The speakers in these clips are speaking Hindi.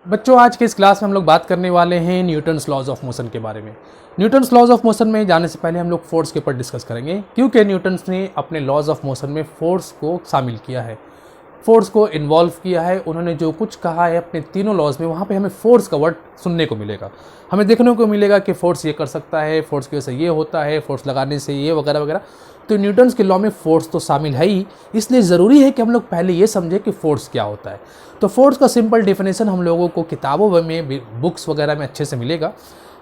बच्चों, आज के इस क्लास में हम लोग बात करने वाले हैं न्यूटन्स लॉज ऑफ मोशन के बारे में। न्यूटन्स लॉज ऑफ मोशन में जाने से पहले हम लोग फोर्स के ऊपर डिस्कस करेंगे, क्योंकि न्यूटन्स ने अपने लॉज ऑफ मोशन में फोर्स को शामिल किया है, फोर्स को इन्वॉल्व किया है। उन्होंने जो कुछ कहा है अपने तीनों लॉज में, वहाँ पे हमें फोर्स का वर्ड सुनने को मिलेगा, हमें देखने को मिलेगा कि फोर्स ये कर सकता है, फोर्स की वजह से ये होता है, फोर्स लगाने से ये वगैरह वगैरह। तो न्यूटन्स के लॉ में फोर्स तो शामिल है ही, इसलिए ज़रूरी है कि हम लोग पहले ये समझें कि फोर्स क्या होता है। तो फोर्स का सिंपल डेफिनेशन हम लोगों को किताबों में, बुक्स वगैरह में अच्छे से मिलेगा।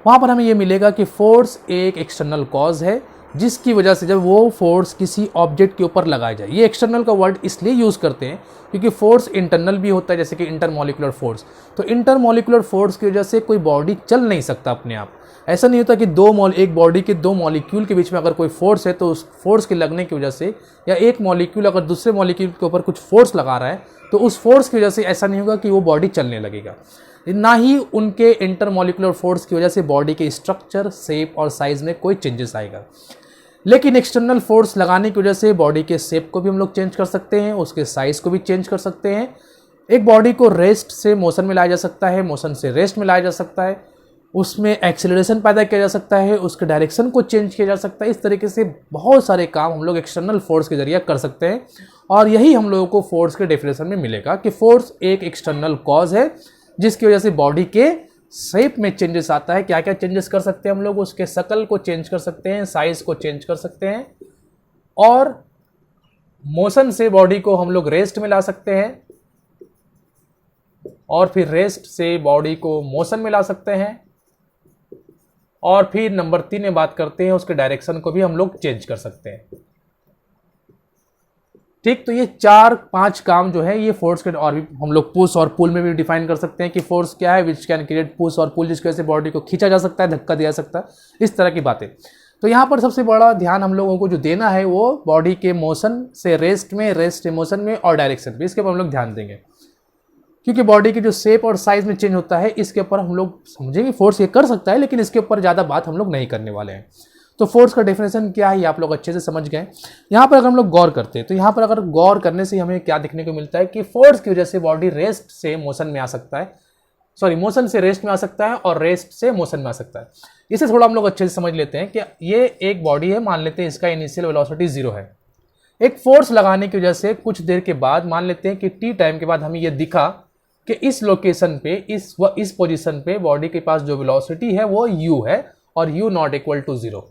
वहाँ पर हमें ये मिलेगा कि फोर्स एक एक्सटर्नल कॉज है, जिसकी वजह से जब वो फोर्स किसी ऑब्जेक्ट के ऊपर लगाया जाए। ये एक्सटर्नल का वर्ड इसलिए यूज़ करते हैं क्योंकि फोर्स इंटरनल भी होता है, जैसे कि इंटरमॉलिकुलर फोर्स। तो इंटरमॉलिकुलर फोर्स की वजह से कोई बॉडी चल नहीं सकता अपने आप। ऐसा नहीं होता कि एक बॉडी के दो मॉलिक्यूल के बीच में अगर कोई फोर्स है तो उस फोर्स के लगने की वजह से, या एक मॉलिक्यूल अगर दूसरे मॉलिक्यूल के ऊपर कुछ फोर्स लगा रहा है तो उस फोर्स की वजह से ऐसा नहीं होगा कि वो बॉडी चलने लगेगा। ना ही उनके इंटरमॉलिकुलर फोर्स की वजह से बॉडी के स्ट्रक्चर, शेप और साइज में कोई चेंजेस आएगा। लेकिन एक्सटर्नल फोर्स लगाने की वजह से बॉडी के शेप को भी हम लोग चेंज कर सकते हैं, उसके साइज को भी चेंज कर सकते हैं। एक बॉडी को रेस्ट से मोशन में लाया जा सकता है, मोशन से रेस्ट में लाया जा सकता है, उसमें एक्सेलरेशन पैदा किया जा सकता है, उसके डायरेक्शन को चेंज किया जा सकता है। इस तरीके से बहुत सारे काम हम लोग एक्सटर्नल फोर्स के जरिए कर सकते हैं। और यही हम लोगों को फोर्स के डेफिनेशन में मिलेगा कि फोर्स एक एक्सटर्नल कॉज है, जिसकी वजह से बॉडी के शेप में चेंजेस आता है। क्या क्या चेंजेस कर सकते हैं हम लोग? उसके शकल को चेंज कर सकते हैं, साइज को चेंज कर सकते हैं, और मोशन से बॉडी को हम लोग रेस्ट में ला सकते हैं, और फिर रेस्ट से बॉडी को मोशन में ला सकते हैं, और फिर नंबर 3 में बात करते हैं उसके डायरेक्शन को भी हम लोग चेंज कर सकते हैं। ठीक, तो ये 4-5 काम जो है ये फोर्स के, और भी हम लोग पुश और पुल में भी डिफाइन कर सकते हैं कि फोर्स क्या है, विच कैन क्रिएट पुश और पुल, जिसकी वजह से बॉडी को खींचा जा सकता है, धक्का दिया जा सकता है, इस तरह की बातें। तो यहाँ पर सबसे बड़ा ध्यान हम लोगों को जो देना है वो बॉडी के मोशन से रेस्ट में, रेस्ट से मोशन में, और डायरेक्शन में, इसके ऊपर हम लोग ध्यान देंगे। क्योंकि बॉडी की जो शेप और साइज में चेंज होता है, इसके ऊपर हम लोग समझेंगे फोर्स ये कर सकता है, लेकिन इसके ऊपर ज़्यादा बात हम लोग नहीं करने वाले हैं। तो फोर्स का डेफिनेशन क्या है ये आप लोग अच्छे से समझ गए। यहाँ पर अगर हम लोग गौर करते हैं तो यहाँ पर अगर गौर करने से हमें क्या देखने को मिलता है कि फोर्स की वजह से बॉडी रेस्ट से मोशन में आ सकता है, मोशन से रेस्ट में आ सकता है, और रेस्ट से मोशन में आ सकता है। इसे थोड़ा हम लोग अच्छे से समझ लेते हैं कि ये एक बॉडी है, मान लेते हैं इसका इनिशियल वेलोसिटी 0 है। एक फोर्स लगाने की वजह से कुछ देर के बाद, मान लेते हैं कि टी टाइम के बाद हमें यह दिखा कि इस लोकेशन पे, इस पोजीशन पे बॉडी के पास जो वेलोसिटी है वो u है, और u नॉट इक्वल टू 0।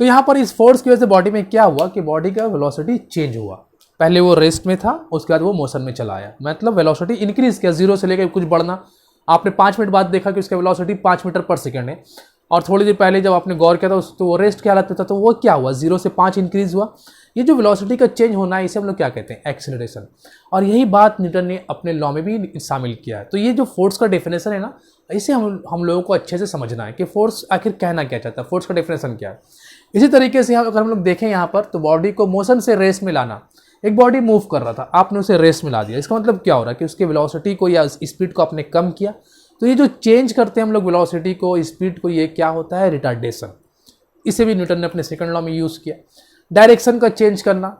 तो यहाँ पर इस फोर्स की वजह से बॉडी में क्या हुआ कि बॉडी का वेलोसिटी चेंज हुआ। पहले वो रेस्ट में था, उसके बाद वो मोशन में चला आया, मतलब वेलोसिटी इंक्रीज किया, 0 से लेकर कुछ बढ़ना। आपने 5 मिनट बाद देखा कि उसका वेलोसिटी 5 मीटर पर सेकेंड है, और थोड़ी देर पहले जब आपने गौर किया था तो वो रेस्ट की हालत में था, तो वो क्या हुआ, 0 से 5 इंक्रीज हुआ। ये जो वेलोसिटी का चेंज होना है, इसे हम लोग क्या कहते हैं, एक्सेलरेशन। और यही बात न्यूटन ने अपने लॉ में भी शामिल किया है। तो ये जो फोर्स का डेफिनेशन है ना, इसे हम लोगों को अच्छे से समझना है कि फोर्स आखिर कहना क्या चाहता है, फोर्स का डेफिनेशन क्या है। इसी तरीके से अगर हम लोग देखें यहाँ पर, तो बॉडी को मोशन से रेस्ट में लाना। एक बॉडी मूव कर रहा था, आपने उसे रेस्ट में ला दिया, इसका मतलब क्या हो रहा है कि उसके वेलोसिटी को या स्पीड को आपने कम किया। तो ये जो चेंज करते हैं हम लोग वेलोसिटी को, स्पीड को, ये क्या होता है, रिटार्डेशन। इसे भी न्यूटन ने अपने सेकंड लॉ में यूज़ किया। डायरेक्शन का चेंज करना।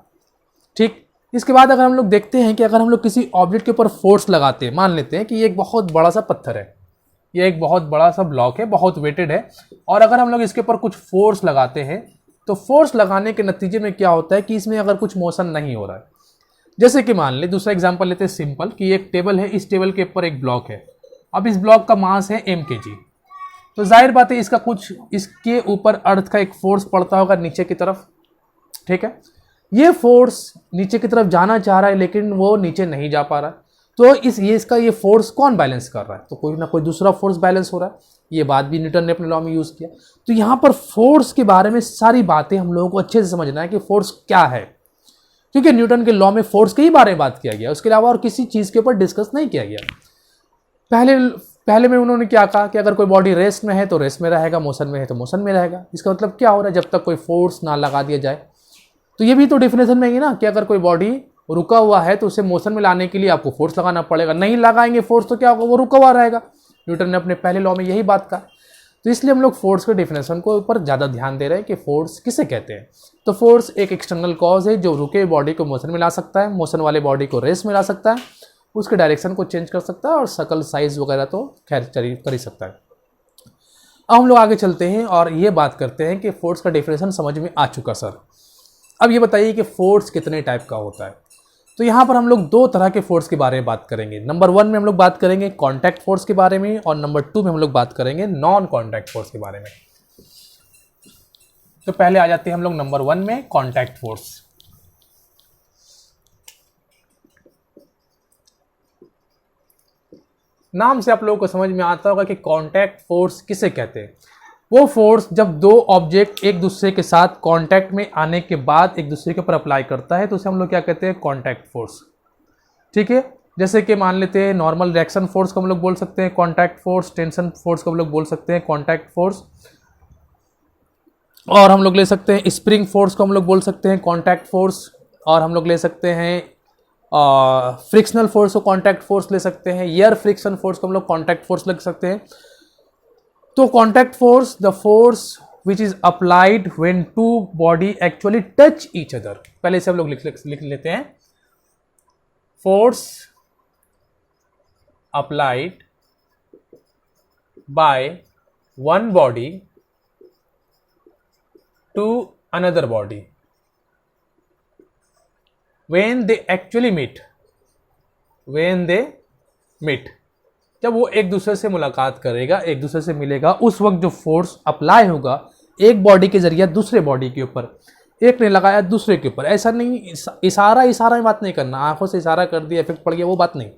ठीक, इसके बाद अगर हम लोग देखते हैं कि अगर हम लोग किसी ऑब्जेक्ट के ऊपर फोर्स लगाते हैं, मान लेते हैं कि ये एक बहुत बड़ा सा पत्थर है, ये एक बहुत बड़ा सा ब्लॉक है, बहुत वेटेड है, और अगर हम लोग इसके ऊपर कुछ फोर्स लगाते हैं तो फोर्स लगाने के नतीजे में क्या होता है कि इसमें अगर कुछ मोशन नहीं हो रहा है, जैसे कि मान ले, दूसरा एग्जांपल लेते हैं सिंपल, कि एक टेबल है, इस टेबल के ऊपर एक ब्लॉक है। अब इस ब्लॉक का मास है mkg, तो जाहिर बात है इसका कुछ, इसके ऊपर अर्थ का एक फोर्स पड़ता होगा नीचे की तरफ। ठीक है, ये फोर्स नीचे की तरफ जाना चाह रहा है, लेकिन वो नीचे नहीं जा पा रहा है। तो ये फोर्स कौन बैलेंस कर रहा है? तो कोई ना कोई दूसरा फोर्स बैलेंस हो रहा है। ये बात भी न्यूटन ने अपने लॉ में यूज़ किया। तो यहाँ पर फोर्स के बारे में सारी बातें हम लोगों को अच्छे से समझना है कि फोर्स क्या है, क्योंकि न्यूटन के लॉ में फोर्स के ही बारे में बात किया गया, उसके अलावा और किसी चीज़ के ऊपर डिस्कस नहीं किया गया। पहले में उन्होंने क्या कहा कि अगर कोई बॉडी रेस्ट में है तो रेस्ट में रहेगा, मोशन में है तो मोशन में रहेगा। इसका मतलब क्या हो रहा है, जब तक कोई फोर्स ना लगा दिया जाए। तो ये भी तो डेफिनेशन में ही ना कि अगर कोई बॉडी रुका हुआ है तो उसे मोशन में लाने के लिए आपको फोर्स लगाना पड़ेगा, नहीं लगाएंगे फोर्स तो क्या होगा, वो रुका हुआ रहेगा। न्यूटन ने अपने पहले लॉ में यही बात कहा। तो इसलिए हम लोग फोर्स के डेफिनेशन को ऊपर ज़्यादा ध्यान दे रहे हैं कि फोर्स किसे कहते हैं। तो फोर्स एक एक्सटर्नल कॉज है जो रुके बॉडी को मोशन में ला सकता है, मोशन वाले बॉडी को रेस्ट में ला सकता है, उसके डायरेक्शन को चेंज कर सकता है और शकल साइज वगैरह तो खैर कर ही सकता है। अब हम लोग आगे चलते हैं और ये बात करते हैं कि फोर्स का डेफिनेशन समझ में आ चुका सर। अब ये बताइए कि फोर्स कितने टाइप का होता है। तो यहाँ पर हम लोग दो तरह के फोर्स के बारे में बात करेंगे। नंबर 1 में हम लोग बात करेंगे कॉन्टैक्ट फोर्स के बारे में और नंबर 2 में हम लोग बात करेंगे नॉन कॉन्टैक्ट फोर्स के बारे में। तो पहले आ जाते हैं हम लोग नंबर 1 में कॉन्टैक्ट फोर्स। नाम से आप लोगों को समझ में आता होगा कि कॉन्टैक्ट फोर्स किसे कहते हैं। वो फोर्स जब दो ऑब्जेक्ट एक दूसरे के साथ कांटेक्ट में आने के बाद एक दूसरे के ऊपर अप्लाई करता है तो उसे हम लोग क्या कहते हैं, कॉन्टैक्ट फोर्स। ठीक है, जैसे कि मान लेते हैं नॉर्मल रिएक्शन फोर्स को हम लोग बोल सकते हैं कॉन्टैक्ट फोर्स, टेंशन फोर्स को हम लोग बोल सकते हैं कॉन्टैक्ट फोर्स, और हम लोग ले सकते हैं स्प्रिंग फोर्स को हम लोग बोल सकते हैं कॉन्टैक्ट फोर्स, और हम लोग ले सकते हैं फ्रिक्शनल फोर्स को कॉन्टैक्ट फोर्स ले सकते हैं, एयर फ्रिक्शन फोर्स को हम लोग कॉन्टैक्ट फोर्स लग सकते हैं। तो contact force the force which is applied when two body actually touch each other. पहले से हम लोग लिख लेते हैं, force applied by one body to another body when they actually meet, जब वो एक दूसरे से मुलाकात करेगा, एक दूसरे से मिलेगा, उस वक्त जो फोर्स अप्लाई होगा एक बॉडी के जरिए दूसरे बॉडी के ऊपर, एक ने लगाया दूसरे के ऊपर। ऐसा नहीं इशारा में बात नहीं करना, आंखों से इशारा कर दिया इफेक्ट पड़ गया, वो बात नहीं।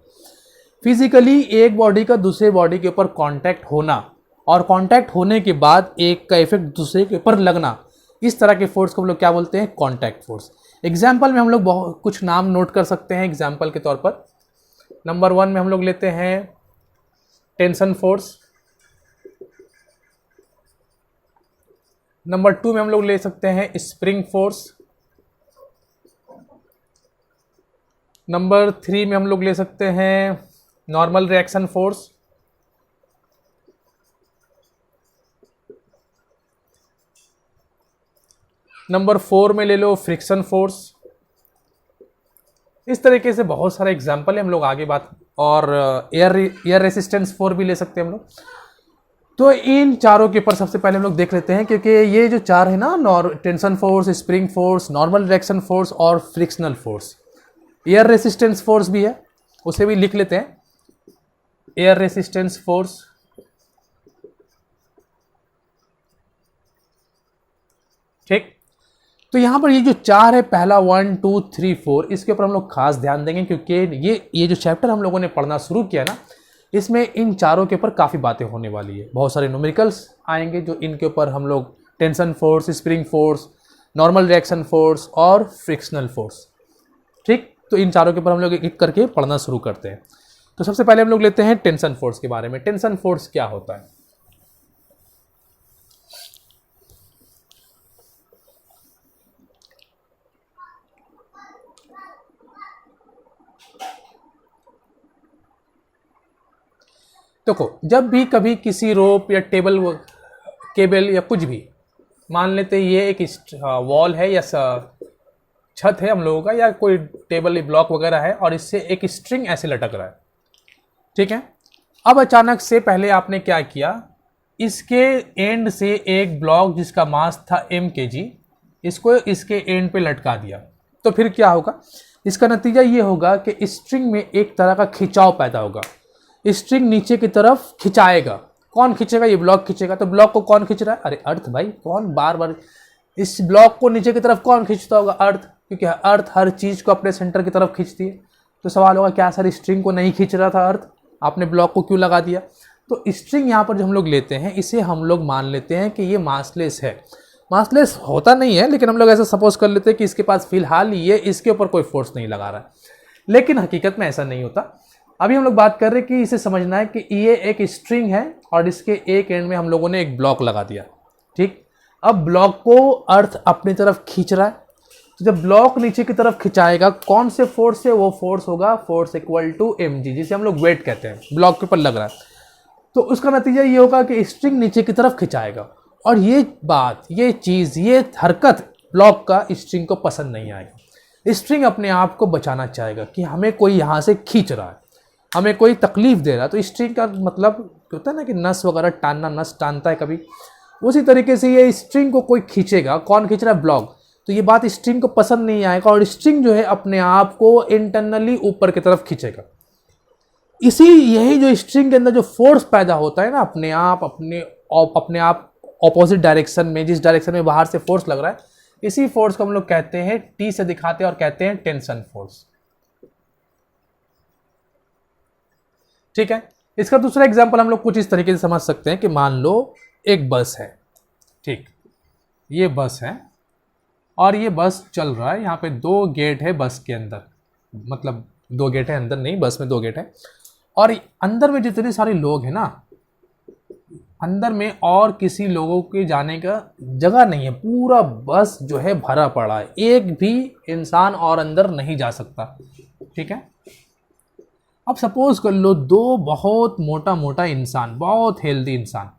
फिजिकली एक बॉडी का दूसरे बॉडी के ऊपर कांटेक्ट होना और कांटेक्ट होने के बाद एक का इफेक्ट दूसरे के ऊपर लगना, इस तरह के फोर्स को हम लोग क्या बोलते हैं, कांटेक्ट फोर्स। एग्जाम्पल में हम लोग बहुत कुछ नाम नोट कर सकते हैं एग्जाम्पल के तौर पर। नंबर 1 में हम लोग लेते हैं टेंशन फोर्स, नंबर 2 में हम लोग ले सकते हैं स्प्रिंग फोर्स, नंबर 3 में हम लोग ले सकते हैं नॉर्मल रिएक्शन फोर्स, नंबर 4 में ले लो फ्रिक्शन फोर्स। इस तरीके से बहुत सारे एग्जाम्पल है, हम लोग आगे बात, और एयर रेसिस्टेंस फोर्स भी ले सकते हैं हम लोग। तो इन चारों के ऊपर सबसे पहले हम लोग देख लेते हैं, क्योंकि ये जो चार है ना, tension force, spring force, normal reaction force और frictional force. Air resistance force भी है, उसे भी लिख लेते हैं, एयर रेसिस्टेंस फोर्स। ठीक, तो यहाँ पर ये जो चार है, पहला 1 2 3 4, इसके ऊपर हम लोग खास ध्यान देंगे, क्योंकि ये जो चैप्टर हम लोगों ने पढ़ना शुरू किया ना, इसमें इन चारों के ऊपर काफ़ी बातें होने वाली है। बहुत सारे न्यूमेरिकल्स आएंगे जो इनके ऊपर हम लोग tension force, spring force, normal reaction force और फ्रिक्शनल फोर्स। ठीक, तो इन चारों के ऊपर हम लोग एक करके पढ़ना शुरू करते हैं। तो सबसे पहले हम लोग लेते हैं टेंशन फोर्स के बारे में। टेंशन फोर्स क्या होता है? देखो, जब भी कभी किसी रोप या केबल या कुछ भी, मान लेते ये एक वॉल है या छत है हम लोगों का, या कोई टेबल ब्लॉक वगैरह है, और इससे एक स्ट्रिंग ऐसे लटक रहा है। ठीक है, अब अचानक से पहले आपने क्या किया, इसके एंड से एक ब्लॉक जिसका मास था mkg, इसको इसके एंड पे लटका दिया। तो फिर क्या होगा, इसका नतीजा ये होगा कि स्ट्रिंग में एक तरह का खिंचाव पैदा होगा, स्ट्रिंग नीचे की तरफ खिंचाएगा। कौन खींचेगा? ये ब्लॉक खींचेगा। तो ब्लॉक को कौन खींच रहा है? अरे अर्थ भाई। कौन बार बार इस ब्लॉक को नीचे की तरफ कौन खींचता होगा? अर्थ, क्योंकि अर्थ हर चीज को अपने सेंटर की तरफ खींचती है। तो सवाल होगा, क्या सर स्ट्रिंग को नहीं खींच रहा था अर्थ, आपने ब्लॉक को क्यों लगा दिया? तो स्ट्रिंग यहाँ पर जो हम लोग लेते हैं, इसे हम लोग मान लेते हैं कि ये मासलेस है। मासलेस होता नहीं है, लेकिन हम लोग ऐसा सपोज कर लेते हैं कि इसके पास फिलहाल ये इसके ऊपर कोई फोर्स नहीं लगा रहा है, लेकिन हकीकत में ऐसा नहीं होता। अभी हम लोग बात कर रहे हैं कि इसे समझना है कि ये एक स्ट्रिंग है और इसके एक एंड में हम लोगों ने एक ब्लॉक लगा दिया। ठीक, अब ब्लॉक को अर्थ अपनी तरफ खींच रहा है, तो जब ब्लॉक नीचे की तरफ खिंचाएगा, कौन से फोर्स से? वो फोर्स होगा फोर्स इक्वल टू mg, जिसे हम लोग वेट कहते हैं, ब्लॉक के ऊपर लग रहा है। तो उसका नतीजा ये होगा कि स्ट्रिंग नीचे की तरफ खिंचाएगा, और ये बात, ये चीज़, ये हरकत ब्लॉक का स्ट्रिंग को पसंद नहीं आएगी। स्ट्रिंग अपने आप को बचाना चाहेगा कि हमें कोई यहाँ से खींच रहा है, हमें कोई तकलीफ दे रहा है, तो स्ट्रिंग का मतलब होता है ना कि नस वगैरह टानना, नस टानता है कभी, उसी तरीके से ये स्ट्रिंग को कोई खींचेगा, कौन खींच रहा है, ब्लॉक, तो ये बात स्ट्रिंग को पसंद नहीं आएगा और स्ट्रिंग जो है अपने आप को इंटरनली ऊपर की तरफ खींचेगा। यही जो स्ट्रिंग के अंदर जो फोर्स पैदा होता है ना, अपने आप ऑपोजिट डायरेक्शन में, जिस डायरेक्शन में बाहर से फोर्स लग रहा है, इसी फोर्स को हम लोग कहते हैं, टी से दिखाते हैं और कहते हैं टेंशन फोर्स। ठीक है। इसका दूसरा एग्जांपल हम लोग कुछ इस तरीके से समझ सकते हैं कि मान लो एक बस है, ठीक, ये बस है और ये बस चल रहा है, यहाँ पे 2 गेट है बस के अंदर, मतलब 2 गेट है, अंदर नहीं, बस में 2 गेट है, और अंदर में जितने सारे लोग हैं ना, अंदर में और किसी लोगों के जाने का जगह नहीं है, पूरा बस जो है भरा पड़ा है, एक भी इंसान और अंदर नहीं जा सकता। ठीक है। अब सपोज कर लो 2 बहुत मोटा मोटा इंसान, बहुत हेल्दी इंसान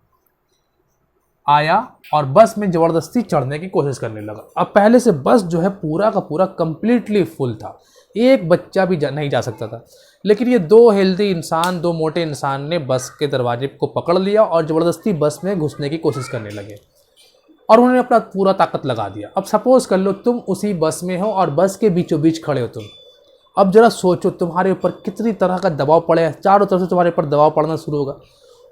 आया और बस में ज़बरदस्ती चढ़ने की कोशिश करने लगा। अब पहले से बस जो है पूरा का पूरा कंप्लीटली फुल था, एक बच्चा भी नहीं जा सकता था, लेकिन ये 2 हेल्दी इंसान, 2 मोटे इंसान ने बस के दरवाजे को पकड़ लिया और ज़बरदस्ती बस में घुसने की कोशिश करने लगे और उन्होंने अपना पूरा ताकत लगा दिया। अब सपोज कर लो तुम उसी बस में हो और बस के बीचों बीच खड़े हो तुम। अब जरा सोचो तुम्हारे ऊपर कितनी तरह का दबाव पड़े, चारों तरफ से तुम्हारे ऊपर दबाव पड़ना शुरू होगा।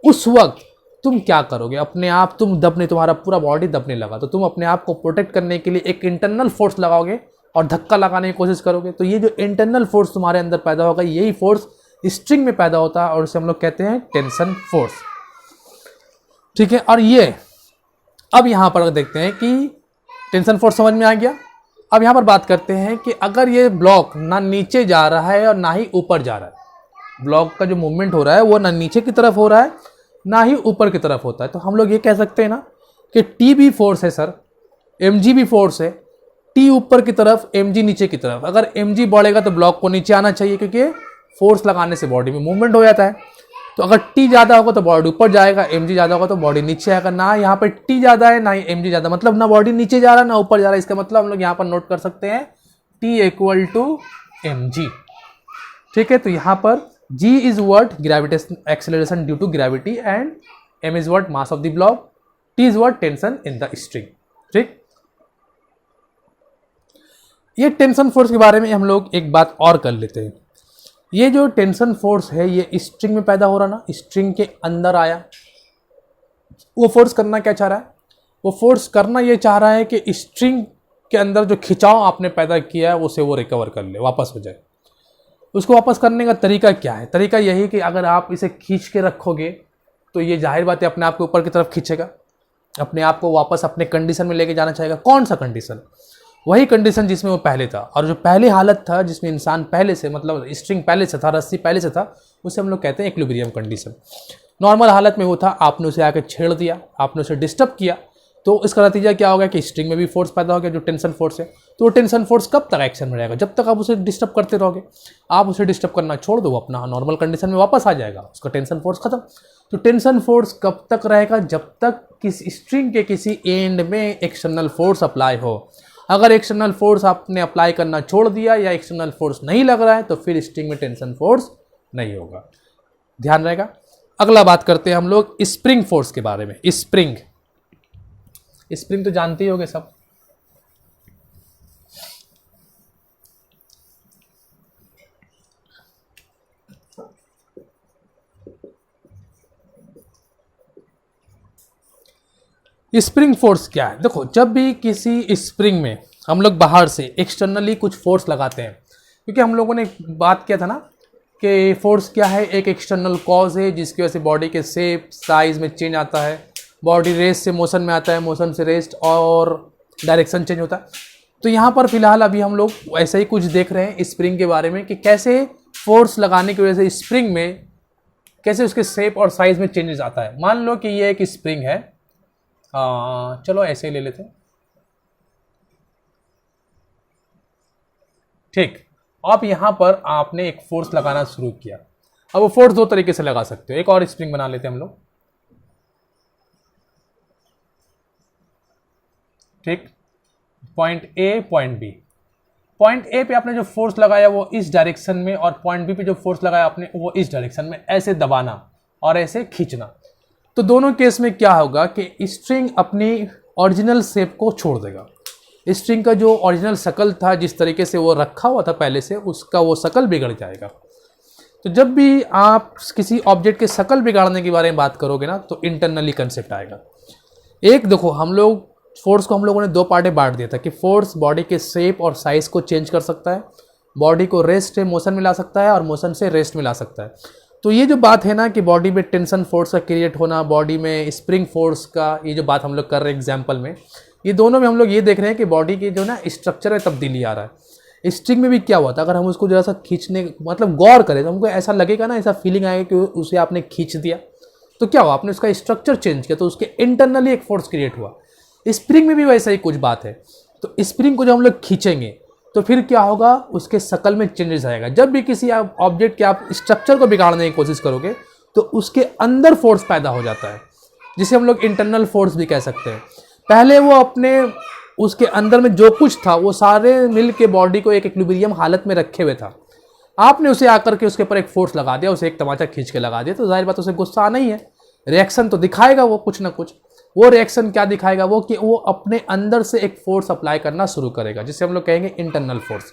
उस वक्त तुम क्या करोगे? अपने आप तुम दबने, तुम्हारा पूरा बॉडी दबने लगा, तो तुम अपने आप को प्रोटेक्ट करने के लिए एक इंटरनल फोर्स लगाओगे और धक्का लगाने की कोशिश करोगे। तो ये जो इंटरनल फोर्स तुम्हारे अंदर पैदा होगा, यही फोर्स स्ट्रिंग में पैदा होता है और उसे हम लोग कहते हैं टेंशन फोर्स। ठीक है। और ये अब यहां पर देखते हैं कि टेंशन फोर्स समझ में आ गया। अब यहां पर बात करते हैं कि अगर ये ब्लॉक ना नीचे जा रहा है और ना ही ऊपर जा रहा है, ब्लॉक का जो मूवमेंट हो रहा है वो ना नीचे की तरफ हो रहा है ना ही ऊपर की तरफ होता है, तो हम लोग ये कह सकते हैं ना कि टी भी फोर्स है सर, एम जी भी फोर्स है, टी ऊपर की तरफ, एम जी नीचे की तरफ। अगर एम जी बढ़ेगा तो ब्लॉक को नीचे आना चाहिए, क्योंकि फोर्स लगाने से बॉडी में मूवमेंट हो जाता है। तो अगर टी ज़्यादा होगा तो बॉडी ऊपर जाएगा, एम जी ज़्यादा होगा तो बॉडी नीचे आएगा। ना यहाँ पर टी ज़्यादा है ना ही एम जी ज़्यादा, मतलब ना बॉडी नीचे जा रहा है ना ऊपर जा रहा है। इसका मतलब हम लोग यहाँ पर नोट कर सकते हैं T equal to m g. ठीक है। तो यहाँ पर G is what gravitation acceleration due to gravity and M is what mass of the block, T is what tension in the string। ठीक। ये टेंशन फोर्स के बारे में हम लोग एक बात और कर लेते हैं। ये जो टेंशन फोर्स है ये स्ट्रिंग में पैदा हो रहा ना, स्ट्रिंग के अंदर आया, वो फोर्स करना क्या चाह रहा है? वो फोर्स करना ये चाह रहा है कि स्ट्रिंग के अंदर जो खिंचाव आपने पैदा किया है उसे वो रिकवर कर ले, वापस हो जाए। उसको वापस करने का तरीका क्या है? तरीका यही कि अगर आप इसे खींच के रखोगे तो ये जाहिर बात है अपने आप को ऊपर की तरफ खींचेगा, अपने आप को वापस अपने कंडीशन में लेके जाना चाहेगा। कौन सा कंडीशन? वही कंडीशन जिसमें वो पहले था, और जो पहली हालत था जिसमें इंसान पहले से, मतलब स्ट्रिंग पहले से था, रस्सी पहले से था, उसे हम लोग कहते हैं इक्विलिब्रियम कंडीशन। नॉर्मल हालत में वो था, आपने उसे आकर छेड़ दिया, आपने उसे डिस्टर्ब किया, तो इसका नतीजा क्या होगा कि स्ट्रिंग में भी फोर्स पैदा हो गया जो टेंशन फोर्स है। तो वो टेंशन फोर्स कब तक एक्शन में रहेगा? जब तक आप उसे डिस्टर्ब करते रहोगे। आप उसे डिस्टर्ब करना छोड़ दो, अपना नॉर्मल कंडीशन में वापस आ जाएगा, उसका टेंशन फोर्स खत्म। तो टेंशन फोर्स कब तक रहेगा? जब तक किसी स्ट्रिंग के किसी एंड में एक्सटर्नल फोर्स अप्लाई हो। अगर एक्सटर्नल फोर्स आपने अप्लाई करना छोड़ दिया या एक्सटर्नल फोर्स नहीं लग रहा है तो फिर स्ट्रिंग में टेंशन फोर्स नहीं होगा। ध्यान रहेगा। अगला बात करते हैं हम लोग स्प्रिंग फोर्स के बारे में। स्प्रिंग तो जानते ही होंगे सब। स्प्रिंग फोर्स क्या है? देखो, जब भी किसी स्प्रिंग में हम लोग बाहर से एक्सटर्नली कुछ फोर्स लगाते हैं, क्योंकि हम लोगों ने बात किया था ना कि फोर्स क्या है, एक एक्सटर्नल कॉज है जिसकी वजह से बॉडी के शेप साइज में चेंज आता है, बॉडी रेस्ट से मोशन में आता है, मोशन से रेस्ट और डायरेक्शन चेंज होता है। तो यहाँ पर फिलहाल अभी हम लोग ऐसा ही कुछ देख रहे हैं स्प्रिंग के बारे में कि कैसे फोर्स लगाने की वजह से स्प्रिंग में कैसे उसके शेप और साइज में चेंजेस आता है। मान लो कि ये एक स्प्रिंग है, चलो ऐसे ही ले लेते हैं। ठीक। अब यहाँ पर आपने एक फोर्स लगाना शुरू किया। अब वो फोर्स 2 तरीके से लगा सकते हो। एक और स्प्रिंग बना लेते हैं हम लोग। ठीक। Point A, point B. Point A पे आपने जो फोर्स लगाया वो इस डायरेक्शन में, और पॉइंट बी पे जो फोर्स लगाया आपने वो इस डायरेक्शन में, ऐसे दबाना और ऐसे खींचना। तो दोनों केस में क्या होगा कि स्ट्रिंग अपनी ओरिजिनल शेप को छोड़ देगा। स्ट्रिंग का जो ओरिजिनल शकल था, जिस तरीके से वो रखा हुआ था पहले से, उसका वो शकल बिगड़ जाएगा। तो जब भी आप किसी ऑब्जेक्ट के शकल बिगाड़ने के बारे में बात करोगे ना, तो इंटरनली कंसेप्ट आएगा। एक देखो, हम लोग फोर्स को हम लोगों ने दो पार्ट में बांट दिया था कि फोर्स बॉडी के शेप और साइज को चेंज कर सकता है, बॉडी को रेस्ट से मोशन में ला सकता है और मोशन से रेस्ट में ला सकता है। तो ये जो बात है ना कि बॉडी में टेंशन फोर्स का क्रिएट होना, बॉडी में स्प्रिंग फोर्स का, ये जो बात हम लोग कर रहे हैं एग्जाम्पल में, ये दोनों में हम लोग ये देख रहे हैं कि बॉडी की जो ना स्ट्रक्चर में तब्दीली आ रहा है। स्ट्रिंग में भी क्या हुआ था, अगर हम उसको जरा सा खींचने मतलब गौर करें तो हमको ऐसा लगेगा ना, ऐसा फीलिंग आएगा कि उसे आपने खींच दिया, तो क्या हुआ, आपने उसका स्ट्रक्चर चेंज किया, तो उसके इंटरनली एक फोर्स क्रिएट हुआ। स्प्रिंग में भी वैसा ही कुछ बात है। तो स्प्रिंग को जब हम लोग खींचेंगे तो फिर क्या होगा, उसके शकल में चेंजेस आएगा। जब भी किसी ऑब्जेक्ट के आप स्ट्रक्चर को बिगाड़ने की कोशिश करोगे तो उसके अंदर फोर्स पैदा हो जाता है, जिसे हम लोग इंटरनल फोर्स भी कह सकते हैं। पहले वो अपने उसके अंदर में जो कुछ था वो सारे मिल के बॉडी को एक इक्विलिब्रियम हालत में रखे हुए था। आपने उसे आकर के उसके ऊपर एक फोर्स लगा दिया, उसे एक तमाचा खींच के लगा दिया, तो जाहिर बात उसे गुस्सा आना ही है, रिएक्शन तो दिखाएगा वो कुछ ना कुछ। वो रिएक्शन क्या दिखाएगा, वो कि वो अपने अंदर से एक फोर्स अप्लाई करना शुरू करेगा, जिसे हम लोग कहेंगे इंटरनल फोर्स।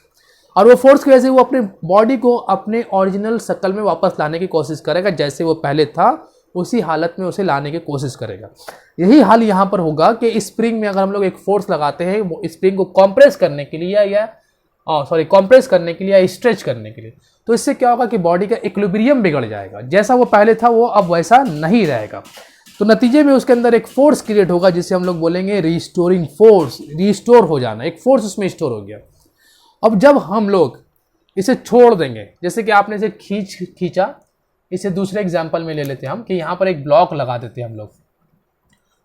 और वो फोर्स की वजह से वो अपने बॉडी को अपने ओरिजिनल शक्ल में वापस लाने की कोशिश करेगा, जैसे वो पहले था उसी हालत में उसे लाने की कोशिश करेगा। यही हाल यहाँ पर होगा कि स्प्रिंग में अगर हम लोग एक फोर्स लगाते हैं वो स्प्रिंग को कंप्रेस करने के लिए या कंप्रेस करने के लिए या स्ट्रेच करने के लिए, तो इससे क्या होगा कि बॉडी का इक्विलिब्रियम बिगड़ जाएगा। जैसा वो पहले था वो अब वैसा नहीं रहेगा। तो नतीजे में उसके अंदर एक फोर्स क्रिएट होगा, जिसे हम लोग बोलेंगे रिस्टोरिंग फोर्स, रिस्टोर हो जाना, एक फोर्स उसमें स्टोर हो गया। अब जब हम लोग इसे छोड़ देंगे, जैसे कि आपने इसे खींचा, इसे दूसरे एग्जाम्पल में ले लेते हैं हम कि यहाँ पर एक ब्लॉक लगा देते हैं हम लोग,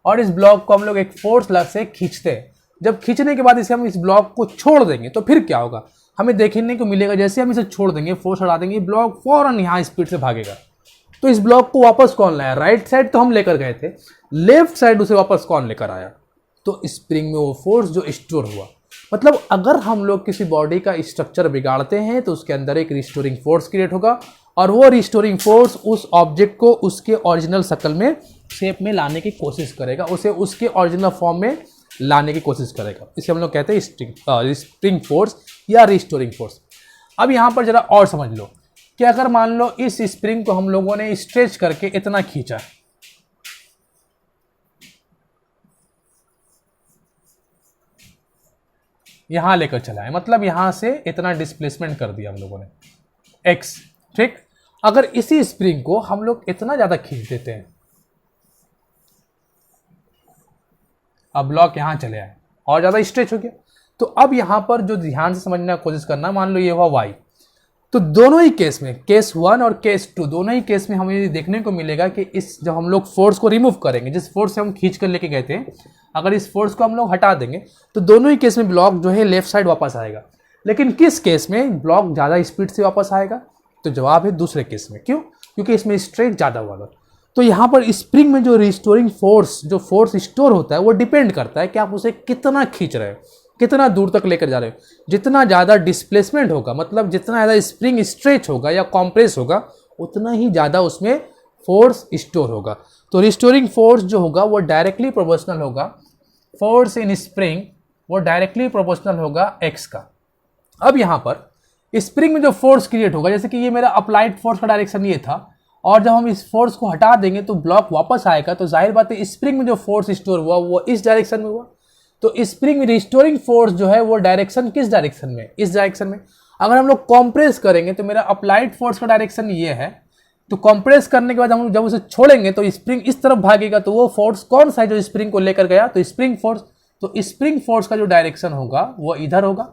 और इस ब्लॉक को हम लोग एक फोर्स से खींचते हैं। जब खींचने के बाद इसे हम इस ब्लॉक को छोड़ देंगे तो फिर क्या होगा, हमें देखने को मिलेगा जैसे हम इसे छोड़ देंगे, फोर्स हटा देंगे, ब्लॉक फौरन यहाँ स्पीड से भागेगा। तो इस ब्लॉक को वापस कौन लाया, राइट साइड तो हम लेकर गए थे, लेफ्ट साइड उसे वापस कौन लेकर आया, तो स्प्रिंग में वो फोर्स जो स्टोर हुआ। मतलब अगर हम लोग किसी बॉडी का स्ट्रक्चर बिगाड़ते हैं तो उसके अंदर एक रिस्टोरिंग फोर्स क्रिएट होगा, और वो रिस्टोरिंग फोर्स उस ऑब्जेक्ट को उसके ओरिजिनल शक्ल में, शेप में लाने की कोशिश करेगा, उसे उसके ओरिजिनल फॉर्म में लाने की कोशिश करेगा। इसे हम लोग कहते हैं स्प्रिंग फोर्स या रिस्टोरिंग फोर्स। अब यहाँ पर जरा और समझ लो कि अगर मान लो इस स्प्रिंग को हम लोगों ने स्ट्रेच करके इतना खींचा, यहां लेकर चला है, मतलब यहां से इतना डिस्प्लेसमेंट कर दिया हम लोगों ने x, ठीक। अगर इसी स्प्रिंग को हम लोग इतना ज्यादा खींच देते हैं, अब ब्लॉक यहां चले आए और ज्यादा स्ट्रेच हो गया, तो अब यहां पर जो ध्यान से समझने की कोशिश करना, मान लो ये हुआ y, तो दोनों ही केस में, केस 1 और केस 2, दोनों ही केस में हमें देखने को मिलेगा कि इस जब हम लोग फोर्स को रिमूव करेंगे, जिस फोर्स से हम खींच कर लेके गए थे, अगर इस फोर्स को हम लोग हटा देंगे तो दोनों ही केस में ब्लॉक जो है लेफ्ट साइड वापस आएगा। लेकिन किस केस में ब्लॉक ज़्यादा स्पीड से वापस आएगा, तो जवाब है दूसरे केस में। क्यों? क्योंकि इसमें स्ट्रेच ज़्यादा हुआ। तो यहाँ पर स्प्रिंग में जो रिस्टोरिंग फोर्स, जो फोर्स स्टोर होता है, वो डिपेंड करता है कि आप उसे कितना खींच रहे हो, कितना दूर तक लेकर जा रहे हो। जितना ज़्यादा डिस्प्लेसमेंट होगा, मतलब जितना ज़्यादा स्प्रिंग स्ट्रेच होगा या कॉम्प्रेस होगा, उतना ही ज़्यादा उसमें फोर्स स्टोर होगा। तो रिस्टोरिंग फोर्स जो होगा वो डायरेक्टली प्रोपोर्शनल होगा, फोर्स इन स्प्रिंग वो डायरेक्टली प्रोपोर्शनल होगा x का। अब यहाँ पर स्प्रिंग में जो फोर्स क्रिएट होगा, जैसे कि ये मेरा अप्लाइड फोर्स का डायरेक्शन ये था, और जब हम इस फोर्स को हटा देंगे तो ब्लॉक वापस आएगा, तो जाहिर बात है स्प्रिंग में जो फोर्स स्टोर हुआ वो इस डायरेक्शन में हुआ। तो स्प्रिंग में रिस्टोरिंग फोर्स जो है वो डायरेक्शन किस डायरेक्शन में, इस डायरेक्शन में। अगर हम लोग कॉम्प्रेस करेंगे तो मेरा अप्लाइड फोर्स का डायरेक्शन ये है, तो कॉम्प्रेस करने के बाद हम जब उसे छोड़ेंगे तो स्प्रिंग इस तरफ भागेगा, तो वो फोर्स कौन सा है जो स्प्रिंग को लेकर गया, तो स्प्रिंग फोर्स। तो स्प्रिंग फोर्स का जो डायरेक्शन होगा वो इधर होगा।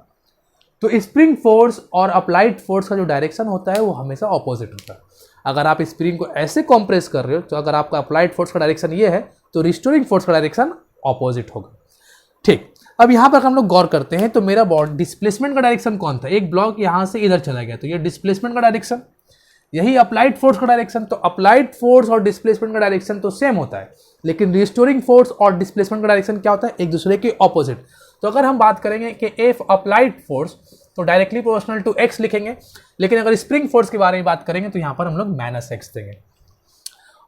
तो स्प्रिंग फोर्स और अप्लाइड फोर्स का जो डायरेक्शन होता है वो हमेशा ऑपोजिट होता है। अगर आप स्प्रिंग को ऐसे कॉम्प्रेस कर रहे हो, तो अगर आपका अप्लाइड फोर्स का डायरेक्शन ये है तो रिस्टोरिंग फोर्स का डायरेक्शन ऑपोजिट होगा। ठीक, अब यहाँ पर हम लोग गौर करते हैं, तो मेरा बॉडी डिस्प्लेसमेंट का डायरेक्शन कौन था, एक ब्लॉक यहाँ से इधर चला गया, तो ये डिस्प्लेसमेंट का डायरेक्शन, यही अप्लाइड फोर्स का डायरेक्शन। तो अप्लाइड फोर्स और डिस्प्लेसमेंट का डायरेक्शन तो सेम होता है, लेकिन रिस्टोरिंग फोर्स और डिस्प्लेसमेंट का डायरेक्शन क्या होता है, एक दूसरे के ऑपोजिट। तो अगर हम बात करेंगे कि एफ अप्लाइड फोर्स तो डायरेक्टली प्रोपोर्शनल टू x लिखेंगे, लेकिन अगर स्प्रिंग फोर्स के बारे में बात करेंगे तो यहाँ पर हम लोग -x देंगे।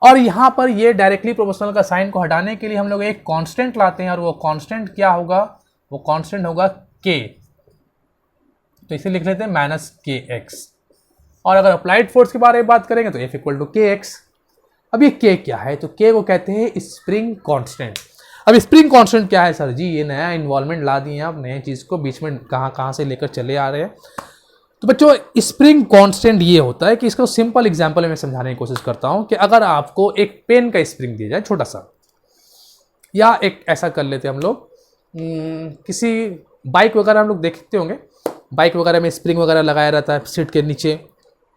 और यहाँ पर ये डायरेक्टली प्रोपोर्शनल का साइन को हटाने के लिए हम लोग एक कांस्टेंट लाते हैं, और वो कांस्टेंट क्या होगा, वो कांस्टेंट होगा k, तो इसे लिख लेते हैं -kx। और अगर अप्लाइड फोर्स के बारे में बात करेंगे तो F = kx। अब ये k क्या है, तो k को कहते हैं स्प्रिंग कांस्टेंट। अब स्प्रिंग कांस्टेंट क्या है सर जी, ये नया इन्वॉल्वमेंट ला दिए आप, नए चीज़ को बीच में कहाँ से लेकर चले आ रहे हैं। तो बच्चों स्प्रिंग कांस्टेंट ये होता है कि इसको सिंपल एग्जांपल में समझाने की कोशिश करता हूँ कि अगर आपको एक पेन का स्प्रिंग दिया जाए छोटा सा, या एक ऐसा कर लेते हैं हम लोग, किसी बाइक वगैरह हम लोग देखते होंगे, बाइक वगैरह में स्प्रिंग वगैरह लगाया रहता है सीट के नीचे,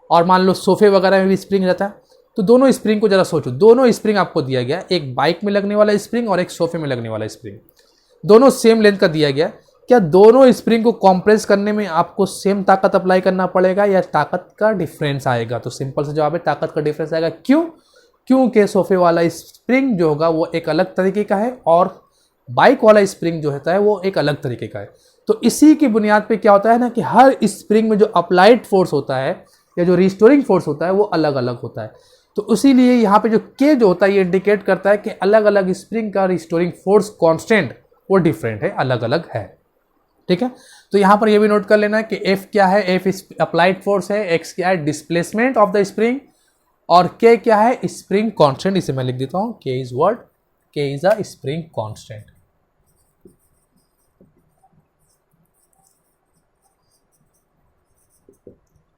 और मान लो सोफे वगैरह में भी स्प्रिंग रहता है। तो दोनों स्प्रिंग को जरा सोचो, दोनों स्प्रिंग आपको दिया गया, एक बाइक में लगने वाला स्प्रिंग और एक सोफे में लगने वाला स्प्रिंग, दोनों सेम लेंथ का दिया गया। क्या दोनों स्प्रिंग को कंप्रेस करने में आपको सेम ताकत अप्लाई करना पड़ेगा या ताकत का डिफरेंस आएगा? तो सिंपल से जवाब है ताकत का डिफरेंस आएगा। क्यों? क्योंकि सोफे वाला स्प्रिंग जो होगा वो एक अलग तरीके का है और बाइक वाला स्प्रिंग जो होता है वो एक अलग तरीके का है। तो इसी की बुनियाद पे क्या होता है ना कि हर स्प्रिंग में जो अप्लाइड फोर्स होता है या जो रिस्टोरिंग फोर्स होता है वो अलग अलग होता है। तो इसीलिए यहाँ पे जो के जो होता है ये इंडिकेट करता है कि अलग अलग स्प्रिंग का रिस्टोरिंग फोर्स कांस्टेंट वो डिफरेंट है, अलग अलग है। ठीक है, तो यहाँ पर ये भी नोट कर लेना है कि F क्या है, F अप्लाइड फोर्स है, X क्या है डिस्प्लेसमेंट ऑफ द स्प्रिंग, और K क्या है स्प्रिंग कांस्टेंट। इसे मैं लिख देता हूँ, K is what, K is a spring constant.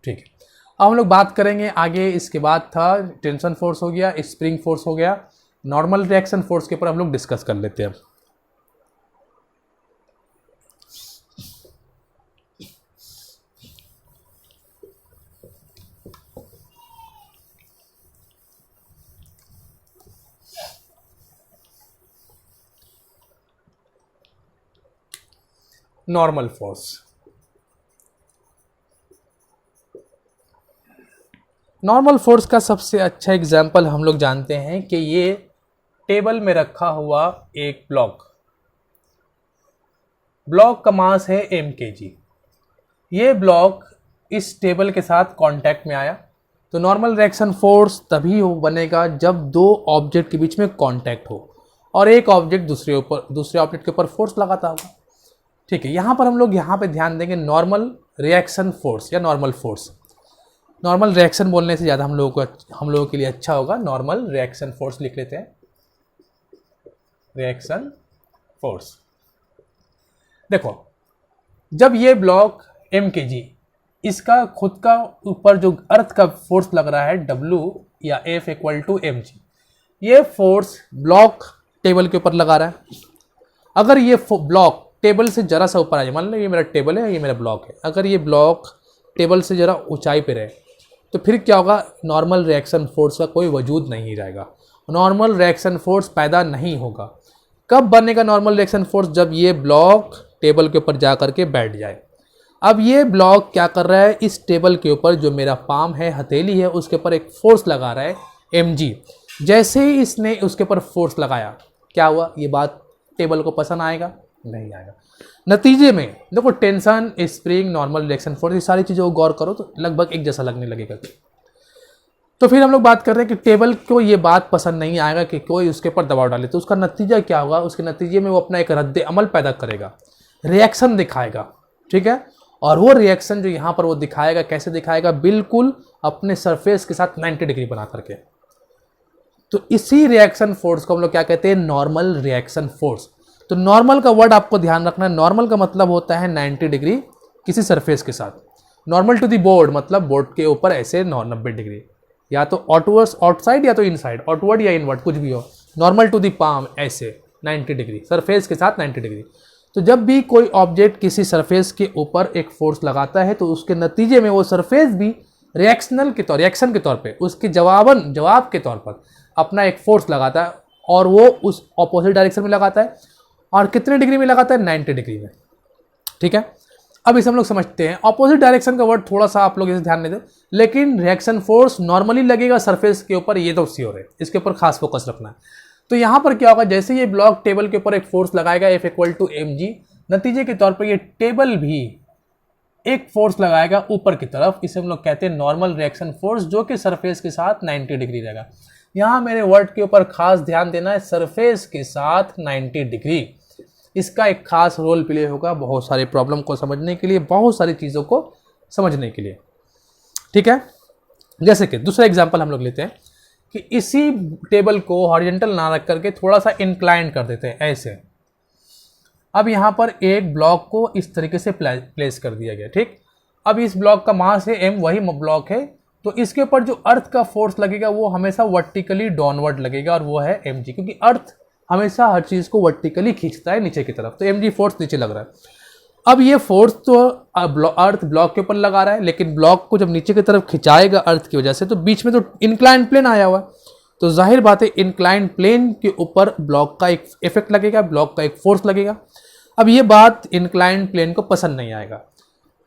ठीक है, अब हम लोग बात करेंगे आगे। इसके बाद था टेंशन फोर्स हो गया, स्प्रिंग फोर्स हो गया, नॉर्मल रिएक्शन फोर्स के ऊपर हम लोग डिस्कस कर लेते हैं। नॉर्मल फोर्स, नॉर्मल फोर्स का सबसे अच्छा एग्जाम्पल हम लोग जानते हैं कि ये टेबल में रखा हुआ एक ब्लॉक का मास है mkg। ये ब्लॉक इस टेबल के साथ कांटेक्ट में आया, तो नॉर्मल रिएक्शन फोर्स तभी बनेगा जब दो ऑब्जेक्ट के बीच में कांटेक्ट हो और एक ऑब्जेक्ट दूसरे ऑब्जेक्ट के ऊपर फोर्स लगाता होगा। ठीक है, यहाँ पर हम लोग यहाँ पे ध्यान देंगे नॉर्मल रिएक्शन फोर्स या नॉर्मल फोर्स। नॉर्मल रिएक्शन बोलने से ज़्यादा हम लोगों के लिए अच्छा होगा, नॉर्मल रिएक्शन फोर्स लिख लेते हैं, रिएक्शन फोर्स। देखो, जब ये ब्लॉक mkg, इसका खुद का ऊपर जो अर्थ का फोर्स लग रहा है W या F = mg, ये फोर्स ब्लॉक टेबल के ऊपर लगा रहा है। अगर ये ब्लॉक टेबल से जरा सा ऊपर आ जाए, मान लो ये मेरा टेबल है, ये मेरा ब्लॉक है, अगर ये ब्लॉक टेबल से जरा ऊंचाई पे रहे तो फिर क्या होगा, नॉर्मल रिएक्शन फोर्स का कोई वजूद नहीं रहेगा, नॉर्मल रिएक्शन फोर्स पैदा नहीं होगा। कब बनेगा नॉर्मल रिएक्शन फोर्स? जब ये ब्लॉक टेबल के ऊपर जा करके बैठ जाए। अब ये ब्लॉक क्या कर रहा है, इस टेबल के ऊपर जो मेरा पाम है, हथेली है, उसके ऊपर एक फोर्स लगा रहा है mg। जैसे ही इसने उसके ऊपर फोर्स लगाया, क्या हुआ, ये बात टेबल को पसंद आएगा? नहीं आएगा। नतीजे में देखो, tension, spring, normal reaction force, ये सारी चीज़ों को गौर करो तो लगभग एक जैसा लगने लगेगा। तो फिर हम लोग बात कर रहे हैं कि टेबल को ये बात पसंद नहीं आएगा कि कोई उसके ऊपर दबाव डाले, तो उसका नतीजा क्या होगा, उसके नतीजे में वो अपना एक रद्द अमल पैदा करेगा, रिएक्शन दिखाएगा। ठीक है, और वो रिएक्शन जो यहाँ पर वो दिखाएगा, कैसे दिखाएगा, बिल्कुल अपने सरफेस के साथ 90 डिग्री बना करके। तो इसी रिएक्शन फोर्स को हम लोग क्या कहते हैं, नॉर्मल रिएक्शन फोर्स। तो नॉर्मल का वर्ड आपको ध्यान रखना है, नॉर्मल का मतलब होता है 90 डिग्री किसी सरफेस के साथ। नॉर्मल टू दी बोर्ड मतलब बोर्ड के ऊपर ऐसे 90 डिग्री, या तो आउटसाइड या तो इनसाइड, आउटवर्ड या इनवर्ड, कुछ भी हो। नॉर्मल टू दी पाम ऐसे 90 डिग्री, सरफेस के साथ 90 डिग्री। तो जब भी कोई ऑब्जेक्ट किसी सरफेस के ऊपर एक फोर्स लगाता है तो उसके नतीजे में वो सरफेस भी रिएक्शन के तौर पे उसके जवाब के तौर पर अपना एक फोर्स लगाता है, और वो उस ऑपोजिट डायरेक्शन में लगाता है। और कितने डिग्री में लगाता है, 90 डिग्री में। ठीक है, अब इसे हम लोग समझते हैं। ऑपोजिट डायरेक्शन का वर्ड थोड़ा सा आप लोग इसे ध्यान नहीं दें, लेकिन रिएक्शन फोर्स नॉर्मली लगेगा सरफेस के ऊपर, ये तो श्योर है, इसके ऊपर खास फोकस रखना है। तो यहाँ पर क्या होगा, जैसे ये ब्लॉक टेबल के ऊपर एक फोर्स लगाएगा F = mg, नतीजे के तौर पर ये टेबल भी एक फोर्स लगाएगा ऊपर की तरफ, इसे हम लोग कहते हैं नॉर्मल रिएक्शन फोर्स, जो कि सरफेस के साथ 90 डिग्री रहेगा। यहाँ मेरे वर्ड के ऊपर खास ध्यान देना है, सरफेस के साथ 90 डिग्री। इसका एक खास रोल प्ले होगा बहुत सारे प्रॉब्लम को समझने के लिए, बहुत सारी चीज़ों को समझने के लिए, ठीक है। जैसे कि दूसरा एग्जांपल हम लोग लेते हैं कि इसी टेबल को हॉरिजॉन्टल ना रख करके थोड़ा सा इंक्लाइन कर देते हैं ऐसे। अब यहाँ पर एक ब्लॉक को इस तरीके से प्लेस कर दिया गया, ठीक। अब इस ब्लॉक का मास है m, वही ब्लॉक है, तो इसके ऊपर जो अर्थ का फोर्स लगेगा वो हमेशा वर्टिकली डाउनवर्ड लगेगा, और वो है mg, क्योंकि अर्थ हमेशा हर चीज़ को वर्टिकली खींचता है नीचे की तरफ, तो mg फोर्स नीचे लग रहा है। अब ये फोर्स तो अर्थ ब्लॉक के ऊपर लगा रहा है, लेकिन ब्लॉक को जब नीचे की तरफ खिंचाएगा अर्थ की वजह से, तो बीच में तो इंक्लाइन प्लेन आया हुआ है, तो जाहिर बात है इंक्लाइन प्लेन के ऊपर ब्लॉक का एक इफेक्ट लगेगा, ब्लॉक का एक फोर्स लगेगा। अब ये बात इंक्लाइन प्लेन को पसंद नहीं आएगा,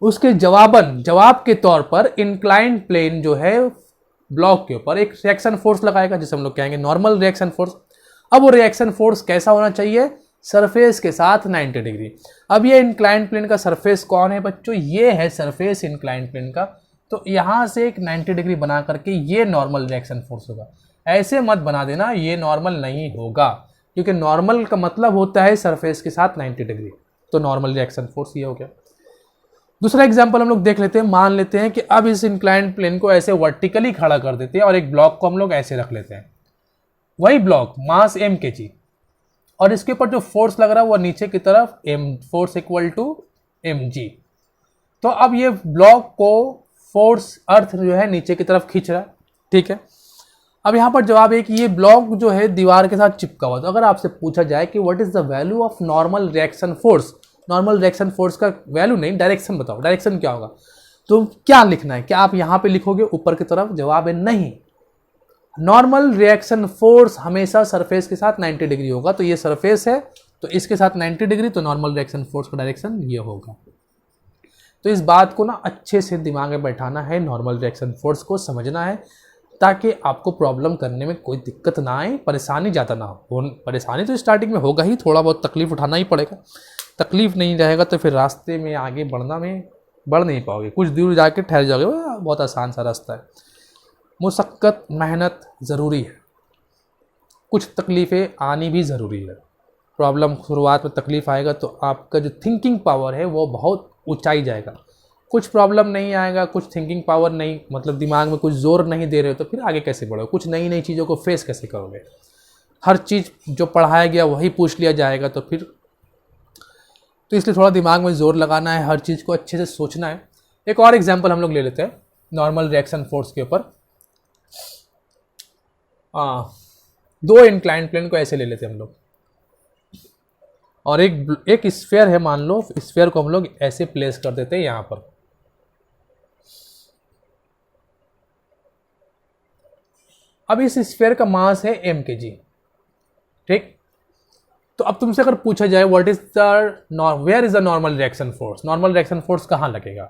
उसके जवाब के तौर पर इंक्लाइन प्लेन जो है ब्लॉक के ऊपर एक रिएक्शन फोर्स लगाएगा, जिसे हम लोग कहेंगे नॉर्मल रिएक्शन फोर्स। अब वो रिएक्शन फोर्स कैसा होना चाहिए, सरफेस के साथ 90 डिग्री। अब ये इंक्लाइन प्लेन का सरफेस कौन है बच्चों, ये है सरफेस इंक्लाइन प्लेन का, तो यहाँ से एक 90 डिग्री बना करके ये नॉर्मल रिएक्शन फोर्स होगा। ऐसे मत बना देना, ये नॉर्मल नहीं होगा, क्योंकि नॉर्मल का मतलब होता है सरफेस के साथ 90 डिग्री, तो नॉर्मल रिएक्शन फोर्स ये हो गया। दूसरा एग्जांपल हम लोग देख लेते हैं। मान लेते हैं कि अब इस इंक्लाइन प्लेन को ऐसे वर्टिकली खड़ा कर देते हैं और एक ब्लॉक को हम लोग ऐसे रख लेते हैं, वही ब्लॉक मास m kg, और इसके ऊपर जो फोर्स लग रहा है वो नीचे की तरफ m force equal to mg। तो अब ये ब्लॉक को फोर्स अर्थ जो है नीचे की तरफ खींच रहा है, ठीक है। अब यहाँ पर जवाब है कि ये ब्लॉक जो है दीवार के साथ चिपका हुआ, तो अगर आपसे पूछा जाए कि what is the value of normal reaction force, normal reaction force का वैल्यू नहीं, डायरेक्शन बताओ, डायरेक्शन क्या होगा, तो क्या लिखना है, क्या आप यहाँ पे लिखोगे ऊपर की तरफ, जवाब है नहीं। नॉर्मल रिएक्शन फोर्स हमेशा सरफेस के साथ 90 डिग्री होगा, तो ये सरफेस है तो इसके साथ 90 डिग्री, तो नॉर्मल रिएक्शन फोर्स का डायरेक्शन ये होगा। तो इस बात को ना अच्छे से दिमाग में बैठाना है, नॉर्मल रिएक्शन फोर्स को समझना है, ताकि आपको प्रॉब्लम करने में कोई दिक्कत ना आए, परेशानी ज़्यादा ना हो। परेशानी तो स्टार्टिंग में होगा ही, थोड़ा बहुत तकलीफ उठाना ही पड़ेगा, तकलीफ नहीं रहेगा तो फिर रास्ते में आगे बढ़ नहीं पाओगे, कुछ दूर जाके ठहर जाओगे, बहुत आसान सा रास्ता है। मुशक्क़त मेहनत ज़रूरी है, कुछ तकलीफ़ें आनी भी ज़रूरी है। प्रॉब्लम शुरुआत में तकलीफ़ आएगा तो आपका जो थिंकिंग पावर है वो बहुत ऊंचाई जाएगा। कुछ प्रॉब्लम नहीं आएगा, कुछ थिंकिंग पावर नहीं, मतलब दिमाग में कुछ जोर नहीं दे रहे हो, तो फिर आगे कैसे बढ़ोगे, कुछ नई नई चीज़ों को फेस कैसे करोगे। हर चीज़ जो पढ़ाया गया वही पूछ लिया जाएगा तो फिर, तो इसलिए थोड़ा दिमाग में जोर लगाना है, हर चीज़ को अच्छे से सोचना है। एक और एग्जाम्पल हम लोग ले लेते हैं नॉर्मल रिएक्शन फोर्स के ऊपर। दो इंक्लाइन प्लेन को ऐसे ले लेते हैं हम लोग, और एक स्फीयर है, मान लो स्फीयर को हम लोग ऐसे प्लेस कर देते हैं यहाँ पर। अब इस स्फीयर का मास है m kg, ठीक। तो अब तुमसे अगर पूछा जाए what is the where is the normal reaction force, normal reaction force कहाँ लगेगा,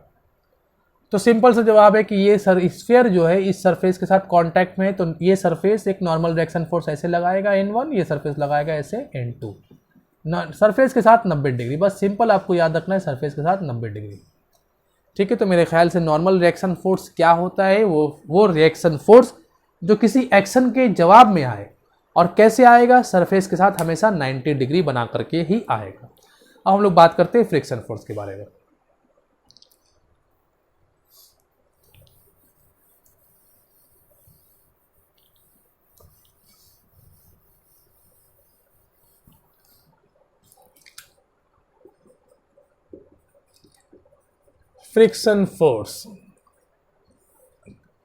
तो सिंपल सा जवाब है कि ये स्फीयर जो है इस सरफेस के साथ कांटेक्ट में है, तो ये सरफेस एक नॉर्मल रिएक्शन फोर्स ऐसे लगाएगा n1, ये सरफेस लगाएगा ऐसे n2, सरफेस के साथ 90 डिग्री। बस सिंपल आपको याद रखना है, सरफेस के साथ 90 डिग्री, ठीक है। तो मेरे ख्याल से नॉर्मल रिएक्शन फोर्स क्या होता है, वो रिएक्शन फोर्स जो किसी एक्शन के जवाब में आए, और कैसे आएगा, सरफेस के साथ हमेशा 90 डिग्री बना करके ही आएगा। अब हम लोग बात करते हैं फ्रिक्शन फोर्स के बारे में। फ्रिक्शन फोर्स,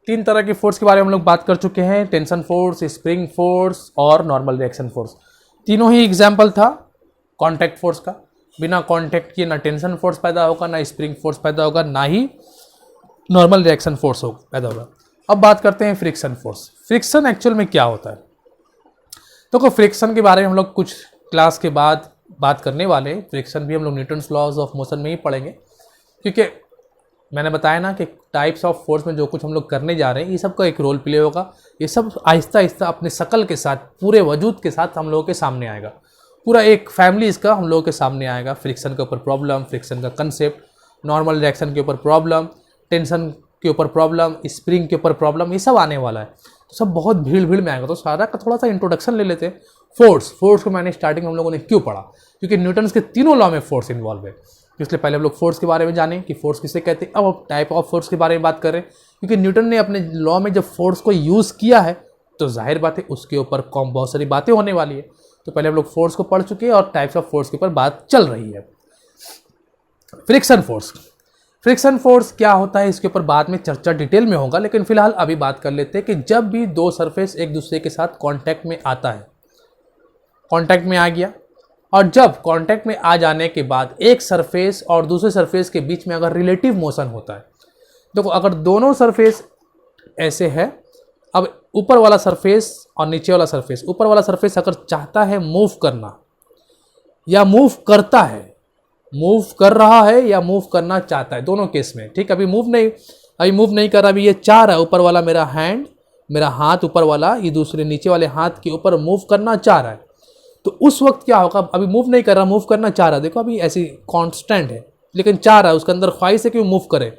तीन तरह के फोर्स के बारे में हम लोग बात कर चुके हैं, टेंशन फोर्स, स्प्रिंग फोर्स और नॉर्मल रिएक्शन फोर्स। तीनों ही एग्जाम्पल था कांटेक्ट फोर्स का। बिना कांटेक्ट किए ना टेंशन फोर्स पैदा होगा, ना स्प्रिंग फोर्स पैदा होगा, ना ही नॉर्मल रिएक्शन फोर्स पैदा होगा। अब बात करते हैं फ्रिक्शन फोर्स। फ्रिक्शन एक्चुअल में क्या होता है, तो फ्रिक्शन के बारे में हम लोग कुछ क्लास के बाद बात करने वाले हैं। फ्रिक्शन भी हम लोग न्यूटन्स लॉज ऑफ मोशन में ही पढ़ेंगे, क्योंकि मैंने बताया ना कि टाइप्स ऑफ फोर्स में जो कुछ हम लोग करने जा रहे हैं ये सब का एक रोल प्ले होगा। ये सब आहिस्ता आहिस्ता अपने शकल के साथ, पूरे वजूद के साथ हम लोगों के सामने आएगा। पूरा एक फैमिली इसका हम लोगों के सामने आएगा, फ्रिक्शन के ऊपर प्रॉब्लम, फ्रिक्शन का कंसेप्ट, नॉर्मल रिएक्शन के ऊपर प्रॉब्लम, टेंशन के ऊपर प्रॉब्लम, स्प्रिंग के ऊपर प्रॉब्लम, ये सब आने वाला है। तो सब बहुत भीड़ में आएगा। तो सारा का थोड़ा सा इंट्रोडक्शन ले लेते हैं। फोर्स को मैंने स्टार्टिंग में हम लोगों ने क्यों पढ़ा, क्योंकि न्यूटन्स के तीनों लॉ में फोर्स इन्वॉल्व है। इसलिए पहले हम लोग फोर्स के बारे में जाने कि फोर्स किसे कहते हैं। अब हम टाइप ऑफ फोर्स के बारे में बात करें, क्योंकि न्यूटन ने अपने लॉ में जब फोर्स को यूज़ किया है तो जाहिर बात है उसके ऊपर बहुत सारी बातें होने वाली है। तो पहले हम लोग फोर्स को पढ़ चुके हैं और टाइप्स ऑफ फोर्स के ऊपर बात चल रही है। फ्रिक्शन फोर्स क्या होता है इसके ऊपर बाद में चर्चा डिटेल में होगा, लेकिन फिलहाल अभी बात कर लेते हैं कि जब भी दो सरफेस एक दूसरे के साथ कांटेक्ट में आता है, कांटेक्ट में आ गया, और जब कांटेक्ट में आ जाने के बाद एक सरफेस और दूसरे सरफेस के बीच में अगर रिलेटिव मोशन होता है, देखो अगर दोनों सरफेस ऐसे है, अब ऊपर वाला सरफेस और नीचे वाला सरफेस, ऊपर वाला सरफेस अगर चाहता है मूव करना या मूव करता है, मूव कर रहा है या मूव करना चाहता है, दोनों केस में, ठीक। अभी मूव नहीं कर रहा, अभी ये चाह रहा है, ऊपर वाला मेरा हाथ ऊपर वाला ये दूसरे नीचे वाले हाथ के ऊपर मूव करना चाह रहा है। तो उस वक्त क्या होगा, अभी मूव नहीं कर रहा, मूव करना चाह रहा है, देखो अभी ऐसी कांस्टेंट है लेकिन चाह रहा है, उसके अंदर ख्वाहिश है कि वो मूव करे।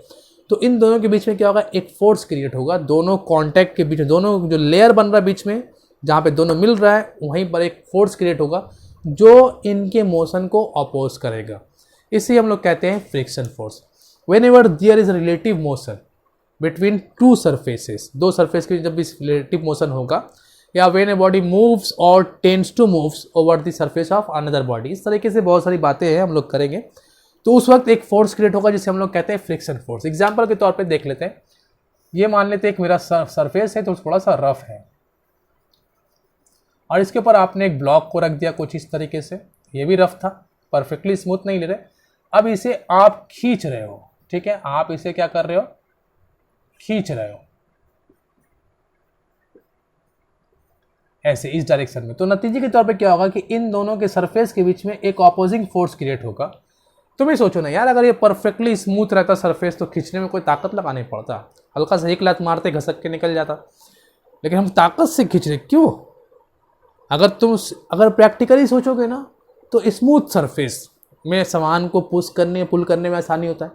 तो इन दोनों के बीच में क्या होगा, एक फोर्स क्रिएट होगा, दोनों कांटेक्ट के बीच में, दोनों जो लेयर बन रहा है बीच में, जहाँ पे दोनों मिल रहा है वहीं पर एक फोर्स क्रिएट होगा जो इनके मोशन को अपोज करेगा। इसे हम लोग कहते हैं friction force. Whenever there is relative motion between two surfaces, दो सरफेस के जब भी रिलेटिव मोशन होगा, या वेन ए बॉडी मूव्स और tends to moves over the surface of another body, इस तरीके से बहुत सारी बातें हैं हम लोग करेंगे। तो उस वक्त एक फोर्स क्रिएट होगा जिसे हम लोग कहते हैं फ्रिक्शन फोर्स। एग्जाम्पल के तौर पे देख लेते हैं, ये मान लेते हैं एक मेरा सरफेस है तो थोड़ा सा रफ है, और इसके ऊपर आपने एक ब्लॉक को रख दिया कुछ इस तरीके से, ये भी रफ था, परफेक्टली स्मूथ नहीं ले रहे। अब इसे आप खींच रहे हो, ठीक है, आप इसे क्या कर रहे हो, खींच रहे हो ऐसे इस डायरेक्शन में। तो नतीजे के तौर पे क्या होगा कि इन दोनों के सरफेस के बीच में एक ऑपोजिंग फोर्स क्रिएट होगा। तुम ही सोचो ना यार, अगर ये परफेक्टली स्मूथ रहता सरफेस तो खींचने में कोई ताकत लगानी पड़ता, हल्का सा एक लात मारते घसक के निकल जाता, लेकिन हम ताकत से खींच रहे क्यों? अगर प्रैक्टिकली सोचोगे ना तो स्मूथ सरफेस में सामान को पुल करने में आसानी होता है।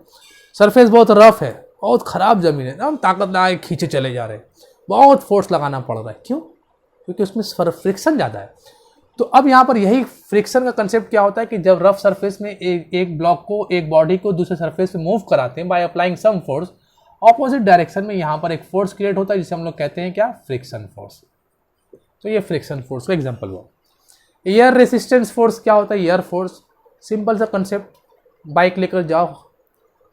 सरफेस बहुत रफ है, बहुत ख़राब ज़मीन है, हम ताकत लगा के खींचे चले जा रहे हैं, बहुत फोर्स लगाना पड़ रहा है, क्यों? क्योंकि उसमें फ्रिक्शन ज़्यादा है। तो अब यहाँ पर यही फ्रिक्शन का कंसेप्ट क्या होता है कि जब रफ सरफेस में एक ब्लॉक को, एक बॉडी को दूसरे सरफेस पे मूव कराते हैं by applying some force, opposite direction में यहाँ पर एक फोर्स क्रिएट होता है जिसे हम लोग कहते हैं क्या, फ्रिक्शन फोर्स। तो ये फ्रिक्शन फोर्स का एग्जाम्पल हुआ। एयर रेसिस्टेंस फोर्स क्या होता है, एयर फोर्स, सिंपल सा कंसेप्ट, बाइक लेकर जाओ,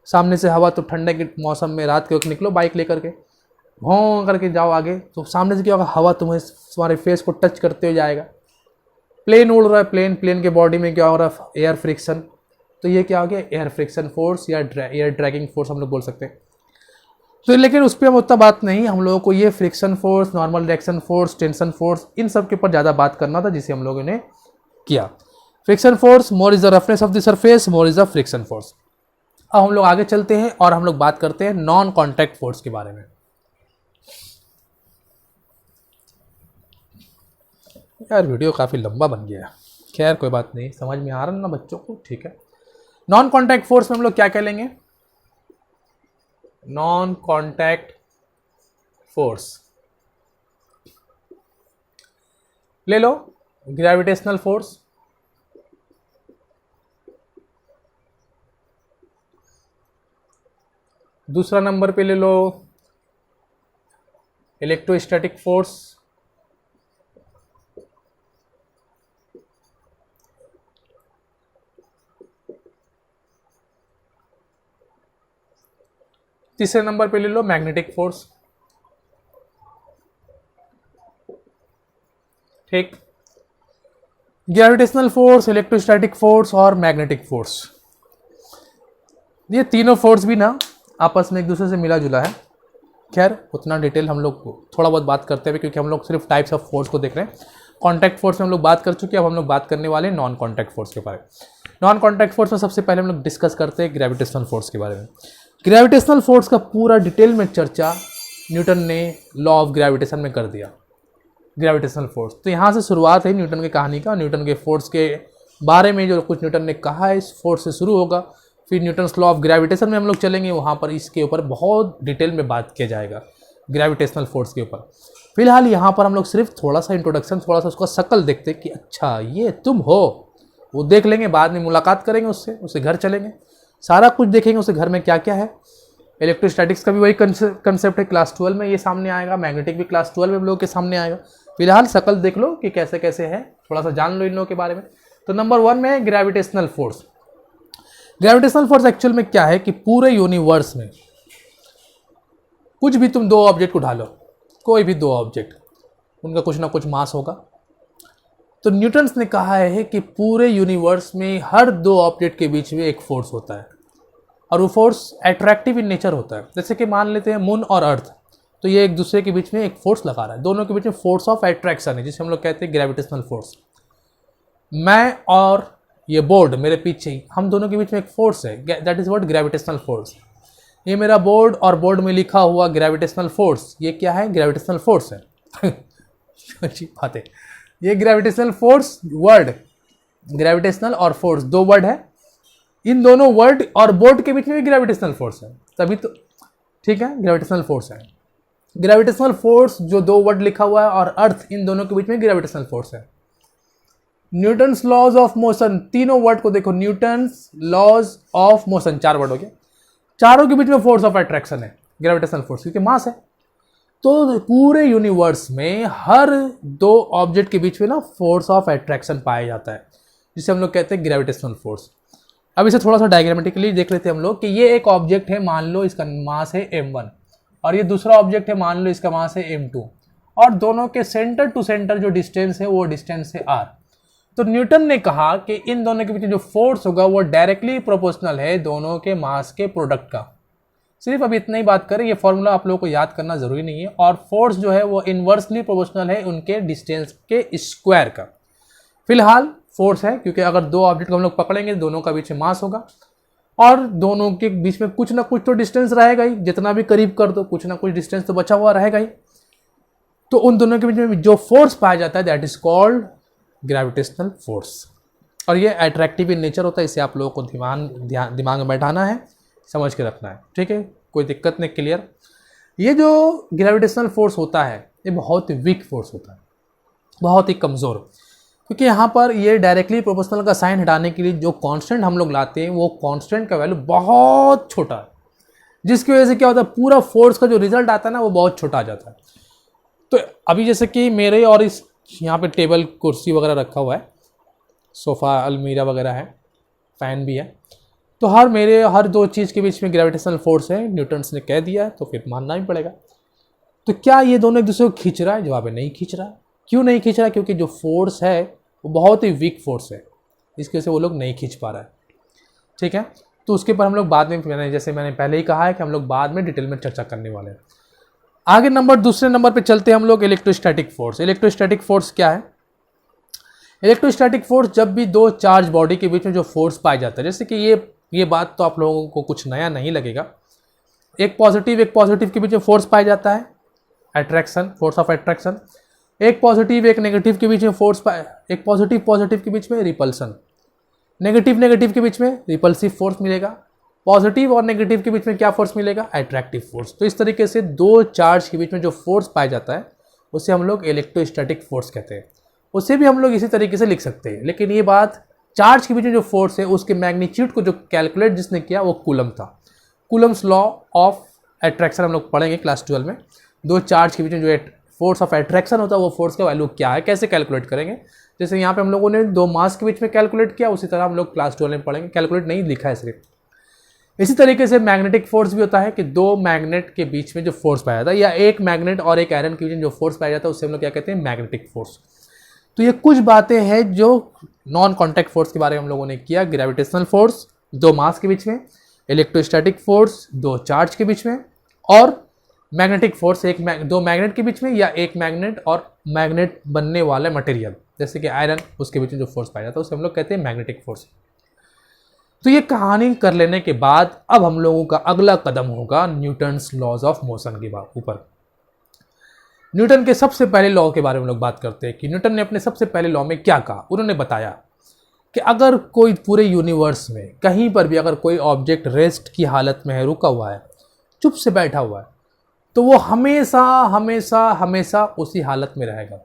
सामने से हवा, तो ठंडे के मौसम में रात के वक्त निकलो बाइक लेकर के, भों करके जाओ आगे, तो सामने से क्या होगा, हवा तुम्हारे फेस को टच करते हुए जाएगा। प्लेन उड़ रहा है, प्लेन के बॉडी में क्या हो रहा है, एयर फ्रिक्शन, तो ये क्या हो गया, एयर फ्रिक्शन फोर्स या एयर ड्रैगिंग फोर्स हम लोग बोल सकते हैं। तो लेकिन उस पर हम उतना बात नहीं, हम लोगों को ये friction force, normal reaction force, tension force, इन सब के ऊपर ज़्यादा बात करना था, जिसे हम लोगों ने किया। Friction force, more is the roughness of the surface, more is the friction force. अब हम लोग आगे चलते हैं और हम लोग बात करते हैं नॉन कॉन्टैक्ट फोर्स के बारे में। यार वीडियो काफ़ी लंबा बन गया, खैर कोई बात नहीं, समझ में आ रहा ना बच्चों को, ठीक है। नॉन कॉन्टैक्ट फोर्स में हम लोग क्या कह लेंगे, नॉन कॉन्टैक्ट फोर्स ले लो, ग्रेविटेशनल फोर्स, दूसरा नंबर पे ले लो इलेक्ट्रोस्टैटिक फोर्स, तीसरे नंबर पे ले लो मैग्नेटिक फोर्स, ठीक। ग्रेविटेशनल फोर्स, इलेक्ट्रोस्टैटिक फोर्स और मैग्नेटिक फोर्स, ये तीनों फोर्स भी ना आपस में एक दूसरे से मिला जुला है। खैर उतना डिटेल हम लोग थोड़ा बहुत बात करते हैं क्योंकि हम लोग सिर्फ टाइप्स ऑफ फोर्स को देख रहे हैं। कॉन्टैक्ट फोर्स में हम लोग बात कर चुके हैं, अब हम लोग बात करने वाले हैं नॉन कॉन्टैक्ट फोर्स के बारे में। नॉन कॉन्टैक्ट फोर्स में सबसे पहले हम लोग डिस्कस करते हैं ग्रेविटेशनल फोर्स के बारे में। ग्रेविटेशनल फोर्स का पूरा डिटेल में चर्चा न्यूटन ने लॉ ऑफ ग्रेविटेशन में कर दिया। ग्रेविटेशनल फोर्स, तो यहाँ से शुरुआत है न्यूटन की कहानी का। न्यूटन के फोर्स के बारे में जो कुछ न्यूटन ने कहा है इस फोर्स से शुरू होगा, फिर न्यूटन्स लॉ ऑफ ग्रेविटेशन में हम लोग चलेंगे, वहाँ पर इसके ऊपर बहुत डिटेल में बात किया जाएगा ग्रेविटेशनल फोर्स के ऊपर। फिलहाल यहाँ पर हम लोग सिर्फ थोड़ा सा इंट्रोडक्शन, थोड़ा सा उसका शक्ल देखते कि अच्छा ये तुम हो, वो देख लेंगे, बाद में मुलाकात करेंगे उससे घर चलेंगे, सारा कुछ देखेंगे उससे घर में क्या क्या है। इलेक्ट्रोस्टैटिक्स का भी वही कंसेप्ट है, क्लास 12 में ये सामने आएगा, मैग्नेटिक भी क्लास 12 में हम लोग के सामने आएगा। फिलहाल शक्ल देख लो कि कैसे कैसे है, थोड़ा सा जान लो इन लोगों के बारे में। तो नंबर 1 में है gravitational force. Gravitational force actual में क्या है कि पूरे यूनिवर्स में कुछ भी तुम 2 ऑब्जेक्ट उठा लो, कोई भी 2 ऑब्जेक्ट, उनका कुछ ना कुछ मास होगा। तो न्यूटन्स ने कहा है कि पूरे यूनिवर्स में हर 2 ऑब्जेक्ट के बीच में एक फोर्स होता है, और वो फोर्स अट्रैक्टिव इन नेचर होता है। जैसे कि मान लेते हैं मून और अर्थ, तो ये एक दूसरे के बीच में एक फोर्स लगा रहा है, दोनों के बीच में फोर्स ऑफ अट्रैक्शन है, जिसे हम लोग कहते हैं ग्रेविटेशनल फोर्स। मैं और ये बोर्ड मेरे पीछे ही, हम दोनों के बीच में एक फोर्स है, that is what gravitational force. ये मेरा बोर्ड और बोर्ड में लिखा हुआ ग्रेविटेशनल फोर्स, ये क्या है? ग्रेविटेशनल फोर्स है। अच्छी बात है, ये ग्रेविटेशनल फोर्स वर्ड, ग्रेविटेशनल और फोर्स 2 वर्ड है, इन दोनों वर्ड और बोर्ड के बीच में भी ग्रेविटेशनल फोर्स है, तभी तो ठीक है ग्रेविटेशनल फोर्स है। ग्रेविटेशनल फोर्स जो 2 वर्ड लिखा हुआ है और अर्थ, इन दोनों के बीच में ग्रेविटेशनल फोर्स है। न्यूटन्स लॉज ऑफ मोशन, तीनों वर्ड को देखो, Newton's laws of motion 4 word हो गया, चारों के बीच में फोर्स ऑफ अट्रैक्शन है ग्रेविटेशनल फोर्स, क्योंकि मास है। तो पूरे यूनिवर्स में हर 2 ऑब्जेक्ट के बीच में ना फोर्स ऑफ अट्रैक्शन पाया जाता है, जिसे हम लोग कहते हैं ग्रेविटेशनल फोर्स। अब इसे थोड़ा सा डायग्रामेटिकली देख लेते हैं हम लोग कि ये एक ऑब्जेक्ट है, मान लो इसका मास है m1, और ये दूसरा ऑब्जेक्ट है, मान लो इसका मास है m2, और दोनों के सेंटर टू सेंटर जो डिस्टेंस है वो डिस्टेंस है r। तो न्यूटन ने कहा कि इन दोनों के बीच जो फोर्स होगा वो डायरेक्टली प्रोपोर्शनल है दोनों के मास के प्रोडक्ट का। सिर्फ अभी इतना ही बात करें, ये फॉर्मूला आप लोगों को याद करना जरूरी नहीं है। और फोर्स जो है वो इनवर्सली प्रोपोर्शनल है उनके डिस्टेंस के स्क्वायर का। फिलहाल फोर्स है क्योंकि अगर 2 ऑब्जेक्ट को हम लोग पकड़ेंगे, दोनों का बीच में मास होगा, और दोनों के बीच में कुछ ना कुछ तो डिस्टेंस रहेगा ही, जितना भी करीब कर दो कुछ ना कुछ डिस्टेंस तो बचा हुआ रहेगा ही। तो उन दोनों के बीच में जो फोर्स पाया जाता है that is called gravitational force, और ये अट्रैक्टिव इन नेचर होता है। इसे आप लोगों को दिमाग में बैठाना है, समझ के रखना है, ठीक है, कोई दिक्कत नहीं, क्लियर। ये जो ग्रेविटेशनल फोर्स होता है ये बहुत ही वीक फोर्स होता है, बहुत ही कमज़ोर, क्योंकि यहाँ पर ये डायरेक्टली प्रोपोर्शनल का साइन हटाने के लिए जो कांस्टेंट हम लोग लाते हैं वो कांस्टेंट का वैल्यू बहुत छोटा है, जिसकी वजह से क्या होता है पूरा फोर्स का जो रिजल्ट आता है ना वो बहुत छोटा आ जाता है। तो अभी जैसे कि मेरे और इस यहाँ पे टेबल कुर्सी वगैरह रखा हुआ है, सोफ़ा अलमीरा वगैरह है, फ़ैन भी है, तो हर 2 चीज़ के बीच में ग्रेविटेशनल फोर्स है, न्यूटन्स ने कह दिया है तो फिर मानना ही पड़ेगा। तो क्या ये दोनों एक दूसरे को खींच रहा है? जवाब है नहीं खींच रहा है। क्यों नहीं खींच रहा है? क्योंकि जो फोर्स है वो बहुत ही वीक फोर्स है, इसकी वजह से वो लोग नहीं खींच पा रहा है, ठीक है। तो उसके ऊपर हम लोग बाद में, जैसे मैंने पहले ही कहा है कि हम लोग बाद में डिटेल में चर्चा करने वाले हैं। आगे दूसरे नंबर पे चलते हैं हम लोग, इलेक्ट्रोस्टैटिक फोर्स। इलेक्ट्रोस्टैटिक फोर्स क्या है? इलेक्ट्रोस्टैटिक फोर्स जब भी 2 चार्ज बॉडी के बीच में जो फोर्स पाया जाता है, जैसे कि ये बात तो आप लोगों को कुछ नया नहीं लगेगा, एक पॉजिटिव के बीच में फोर्स पाया जाता है अट्रैक्शन, फोर्स ऑफ अट्रैक्शन। एक पॉजिटिव एक नेगेटिव के बीच में फोर्स एक पॉजिटिव के बीच में रिपल्सन, नेगेटिव के बीच में रिपल्सिव फोर्स मिलेगा, पॉजिटिव और नेगेटिव के बीच में क्या फोर्स मिलेगा? Attractive force. तो इस तरीके से 2 चार्ज के बीच में जो फोर्स पाया जाता है उसे हम लोग इलेक्ट्रोस्टैटिक फोर्स कहते हैं। उसे भी हम लोग इसी तरीके से लिख सकते हैं, लेकिन ये बात चार्ज के बीच में जो फोर्स है उसके मैग्नीट्यूड को जो कैलकुलेट जिसने किया वो कूलम था। कूलम्स लॉ ऑफ अट्रैक्शन हम लोग पढ़ेंगे क्लास 12 में। 2 चार्ज के बीच में जो फोर्स ऑफ अट्रैक्शन होता है वो फोर्स का वैल्यू क्या है, कैसे कैलकुलेट करेंगे। जैसे यहाँ पे हम लोगों ने 2 मास के बीच में कैलकुलेट किया, उसी तरह हम लोग क्लास 12 में पढ़ेंगे, कैलकुलेट नहीं लिखा है सिर्फ। इसी तरीके से मैग्नेटिक फोर्स भी होता है कि 2 मैग्नेट के बीच में जो फोर्स पाया जाता है, या एक मैग्नेट और एक आयरन के बीच में जो फोर्स पाया जाता है उससे हम लोग क्या कहते हैं? Magnetic force. तो ये कुछ बातें हैं जो नॉन कॉन्टैक्ट फोर्स के बारे में हम लोगों ने किया। ग्रेविटेशनल फोर्स 2 मास के बीच में, इलेक्ट्रोस्टैटिक फोर्स 2 चार्ज के बीच में, और मैग्नेटिक फोर्स 2 मैग्नेट के बीच में, या एक मैग्नेट और मैग्नेट बनने वाला मटेरियल जैसे कि आयरन, उसके बीच में जो फोर्स पाया जाता है उसे हम लोग कहते हैं मैग्नेटिक फोर्स। तो ये कहानी कर लेने के बाद अब हम लोगों का अगला कदम होगा न्यूटन्स लॉज ऑफ मोशन के ऊपर। न्यूटन के सबसे पहले लॉ के बारे में लोग बात करते हैं कि न्यूटन ने अपने सबसे पहले लॉ में क्या कहा। उन्होंने बताया कि अगर कोई पूरे यूनिवर्स में कहीं पर भी अगर कोई ऑब्जेक्ट रेस्ट की हालत में है, रुका हुआ है, चुप से बैठा हुआ है, तो वो हमेशा हमेशा हमेशा उसी हालत में रहेगा।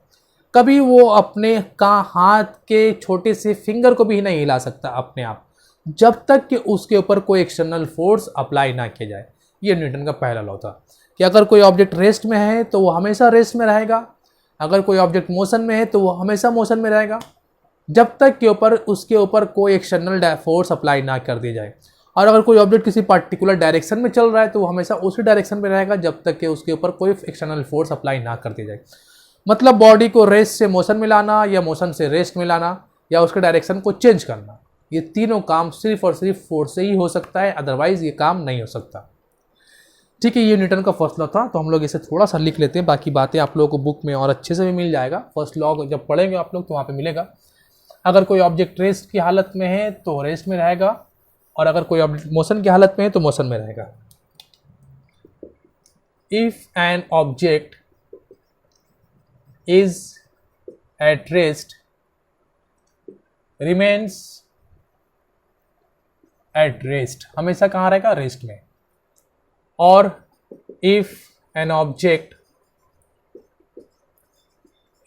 कभी वो अपने हाथ के छोटे से फिंगर को भी नहीं हिला सकता अपने आप, जब तक कि उसके ऊपर कोई एक्सटर्नल फोर्स अप्लाई ना किया जाए। ये न्यूटन का पहला लॉ था कि अगर कोई ऑब्जेक्ट रेस्ट में है तो वो हमेशा रेस्ट में रहेगा, अगर कोई ऑब्जेक्ट मोशन में है तो वो हमेशा मोशन में रहेगा, जब तक के ऊपर उसके ऊपर कोई एक्सटर्नल फोर्स अप्लाई ना कर दी जाए। और अगर कोई ऑब्जेक्ट किसी पार्टिकुलर डायरेक्शन में चल रहा है तो वो हमेशा उसी डायरेक्शन में रहेगा जब तक कि उसके ऊपर कोई एक्सटर्नल फोर्स अप्लाई ना कर दी जाए। मतलब बॉडी को रेस्ट से मोशन में लाना या मोशन से रेस्ट में लाना या उसके डायरेक्शन को चेंज करना, ये तीनों काम सिर्फ और सिर्फ फोर्स से ही हो सकता है, अदरवाइज ये काम नहीं हो सकता। ठीक है, ये न्यूटन का फर्स्ट लॉ था, तो हम लोग इसे थोड़ा सा लिख लेते हैं, बाकी बातें आप लोगों को बुक में और अच्छे से भी मिल जाएगा। फर्स्ट लॉ जब पढ़ेंगे आप लोग तो वहाँ पे मिलेगा। अगर कोई ऑब्जेक्ट रेस्ट की हालत में है तो रेस्ट में रहेगा, और अगर कोई ऑब्जेक्ट मोशन की हालत में है तो मोशन में रहेगा। If an object is at rest remains at rest, हमेशा कहाँ रहेगा? रेस्ट में। और if an object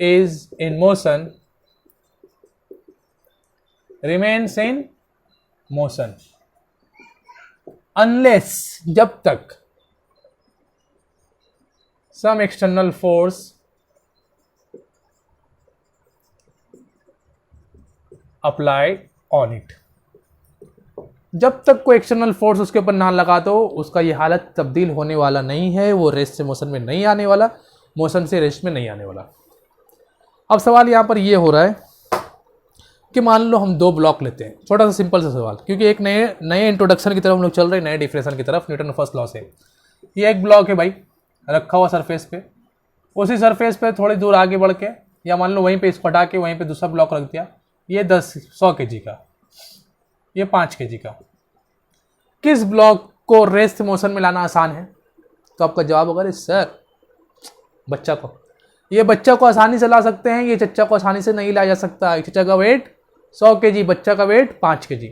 is in motion remains in motion, unless, जब तक some external force applied on it, जब तक कोई एक्सटर्नल फोर्स उसके ऊपर ना लगा दो उसका ये हालत तब्दील होने वाला नहीं है, वो रेस्ट से मोशन में नहीं आने वाला, मोशन से रेस्ट में नहीं आने वाला। अब सवाल यहाँ पर ये हो रहा है कि मान लो हम दो ब्लॉक लेते हैं, छोटा सा सिंपल सा सवाल, क्योंकि एक नए इंट्रोडक्शन की तरफ हम लोग चल रहे हैं, नए डिफिनेशन की तरफ न्यूटन फर्स्ट लॉ से। ये एक ब्लॉक है भाई, रखा हुआ सरफेस पे, उसी सरफेस पे थोड़ी दूर आगे बढ़ के, या मान लो वहीं पे इसको हटा के वहीं पे दूसरा ब्लॉक रख दिया, ये 100 kg का, ये 5 kg का। किस ब्लॉक को रेस्ट मोशन में लाना आसान है? तो आपका जवाब होगा सर बच्चा को। ये बच्चा को आसानी से ला सकते हैं, ये चच्चा को आसानी से नहीं लाया जा सकता। चच्चा का वेट 100 kg, बच्चा का वेट 5 kg।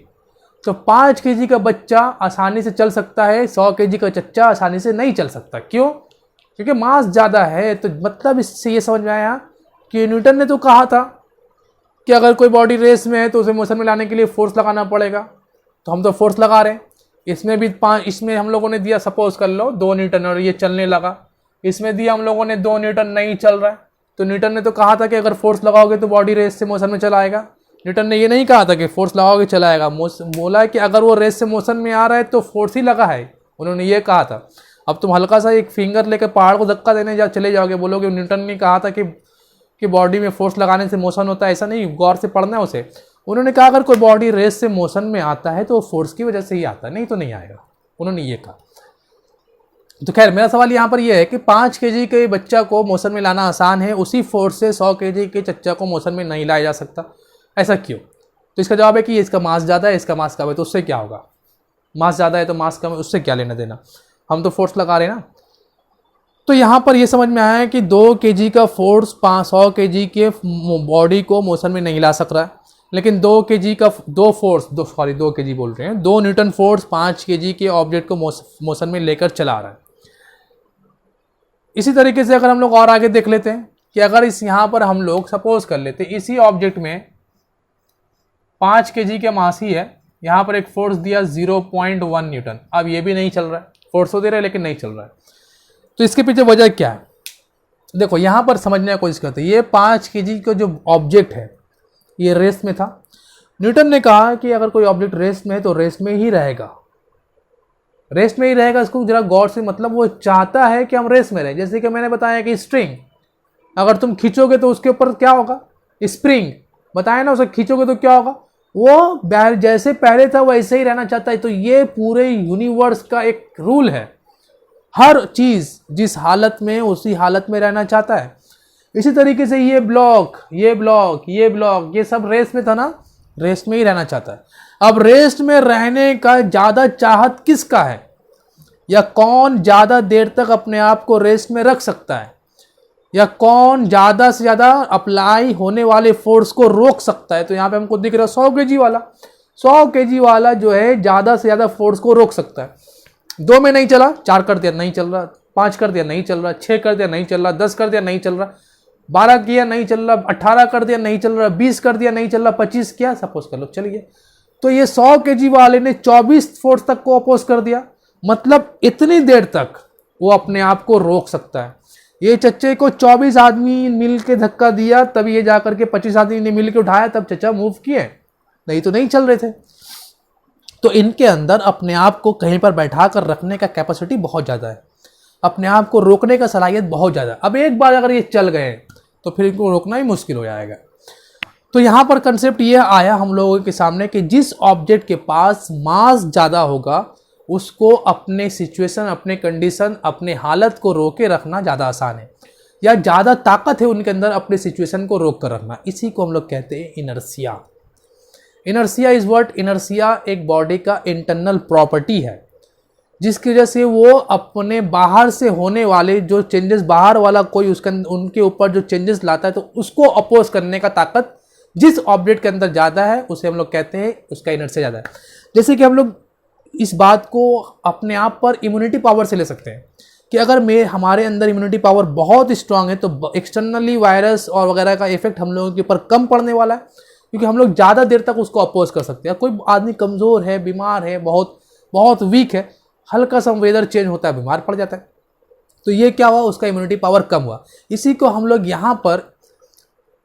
तो 5 kg का बच्चा आसानी से चल सकता है, 100 kg का चच्चा आसानी से नहीं चल सकता। क्यों? क्योंकि मास ज़्यादा है। तो मतलब इससे ये समझ में आया कि न्यूटन ने तो कहा था कि अगर कोई बॉडी रेस में है तो उसे मोशन में लाने के लिए फोर्स लगाना पड़ेगा, तो हम तो फोर्स लगा रहे हैं। इसमें भी इसमें हम लोगों ने दिया, सपोज कर लो 2 न्यूटन और ये चलने लगा, इसमें दिया हम लोगों ने 2 न्यूटन, नहीं चल रहा है। तो न्यूटन ने तो कहा था कि अगर फोर्स लगाओगे तो बॉडी रेस से मोशन में चला आएगा। न्यूटन ने ये नहीं कहा था कि फोर्स लगाओगे चलाएगा, बोला कि अगर वो रेस से मोशन में आ रहा है तो फोर्स ही लगा है, उन्होंने ये कहा था। अब तुम हल्का सा एक फिंगर लेकर पहाड़ को धक्का देने चले जाओगे, बोलोगे न्यूटन ने कहा था कि बॉडी में फोर्स लगाने से मोशन होता है, ऐसा नहीं, गौर से पढ़ना है उसे। उन्होंने कहा अगर कोई बॉडी रेस से मोशन में आता है तो वो फोर्स की वजह से ही आता है, नहीं तो नहीं आएगा, उन्होंने ये कहा। तो खैर मेरा सवाल यहाँ पर यह है कि 5 kg के बच्चा को मोशन में लाना आसान है, उसी फोर्स से 100 kg के चच्चा को मोशन में नहीं लाया जा सकता, ऐसा क्यों? तो इसका जवाब है कि इसका मास ज़्यादा है, इसका मास कम है, तो उससे क्या होगा? मास ज़्यादा है तो मास कम है, उससे क्या लेना देना, हम तो फोर्स लगा रहे हैं ना। तो यहाँ पर ये समझ में आया है कि 2 kg का फोर्स 100 kg के बॉडी को मोशन में नहीं ला सक रहा है, लेकिन 2 kg का 2 kg बोल रहे हैं, 2 न्यूटन फोर्स 5 kg के ऑब्जेक्ट को मोशन में लेकर चला रहा है। इसी तरीके से अगर हम लोग और आगे देख लेते हैं कि अगर इस यहाँ पर हम लोग सपोज कर लेते हैं इसी ऑब्जेक्ट में 5 kg के मास ही है, यहाँ पर एक फोर्स दिया 0.1 न्यूटन, अब ये भी नहीं चल रहा है, फोर्स तो दे रहा है लेकिन नहीं चल रहा है। तो इसके पीछे वजह क्या है? देखो यहाँ पर समझने की कोशिश करते हैं। ये 5 kg का जो ऑब्जेक्ट है ये रेस्ट में था। न्यूटन ने कहा कि अगर कोई ऑब्जेक्ट रेस्ट में है तो रेस्ट में ही रहेगा, रेस्ट में ही रहेगा। इसको जरा गौर से, मतलब वो चाहता है कि हम रेस्ट में रहें। जैसे कि मैंने बताया कि स्ट्रिंग अगर तुम खींचोगे तो उसके ऊपर क्या होगा? स्प्रिंग बताया ना, उसे खींचोगे तो क्या होगा? वो जैसे पहले था वैसे ही रहना चाहता है। तो ये पूरे यूनिवर्स का एक रूल है, हर चीज जिस हालत में उसी हालत में रहना चाहता है। इसी तरीके से ये ब्लॉक ये सब रेस्ट में था ना, रेस्ट में ही रहना चाहता है। अब रेस्ट में रहने का ज्यादा चाहत किसका है, या कौन ज्यादा देर तक अपने आप को रेस्ट में रख सकता है? या कौन ज़्यादा से ज़्यादा अप्लाई होने वाले फोर्स को रोक सकता है। तो यहाँ पे हमको दिख रहा है 100 kg वाला, 100 kg वाला जो है ज़्यादा से ज़्यादा फोर्स को रोक सकता है। 2 में नहीं चला, 4 कर दिया नहीं चल रहा, 5 कर दिया नहीं चल रहा, 6 कर दिया नहीं चल रहा, 10 कर दिया नहीं चल रहा, 12 किया नहीं चल रहा, 18 कर दिया नहीं चल रहा, 20 कर दिया नहीं चल रहा, 25 किया सपोज कर लो चलिए। तो ये 100 kg वाले ने 24 फोर्स तक को अपोज कर दिया, मतलब इतनी देर तक वो अपने आप को रोक सकता है। ये चच्चे को 24 आदमी मिल के धक्का दिया, तब ये जाकर के 25 आदमी ने मिल के उठाया, तब चच्चा मूव किए, नहीं तो नहीं चल रहे थे। तो इनके अंदर अपने आप को कहीं पर बैठा कर रखने का कैपेसिटी बहुत ज़्यादा है, अपने आप को रोकने का सलाहियत बहुत ज़्यादा। अब एक बार अगर ये चल गए तो फिर इनको रोकना ही मुश्किल हो जाएगा। तो यहाँ पर कंसेप्ट ये आया हम लोगों के सामने कि जिस ऑब्जेक्ट के पास मास ज़्यादा होगा उसको अपने सिचुएशन, अपने कंडीशन, अपने हालत को रोके रखना ज़्यादा आसान है, या ज़्यादा ताकत है उनके अंदर अपने सिचुएशन को रोक कर रखना। इसी को हम लोग कहते हैं inertia. Inertia is what? Inertia एक बॉडी का इंटरनल प्रॉपर्टी है, जिसकी वजह से वो अपने बाहर से होने वाले जो चेंजेस, बाहर वाला कोई उसके उनके ऊपर जो चेंजेस लाता है तो उसको अपोज करने का ताकत जिस ऑब्जेक्ट के अंदर ज़्यादा है उसे हम लोग कहते हैं उसका इनर्शिया ज़्यादा है। जैसे कि हम लोग इस बात को अपने आप पर इम्यूनिटी पावर से ले सकते हैं कि अगर हमारे अंदर इम्यूनिटी पावर बहुत स्ट्रांग है तो एक्सटर्नली वायरस और वगैरह का इफेक्ट हम लोगों के ऊपर कम पड़ने वाला है, क्योंकि हम लोग ज़्यादा देर तक उसको अपोज कर सकते हैं। कोई आदमी कमज़ोर है, बीमार है, बहुत बहुत वीक है, हल्का सा वेदर चेंज होता है बीमार पड़ जाता है, तो ये क्या हुआ, उसका इम्यूनिटी पावर कम हुआ। इसी को हम लोग यहाँ पर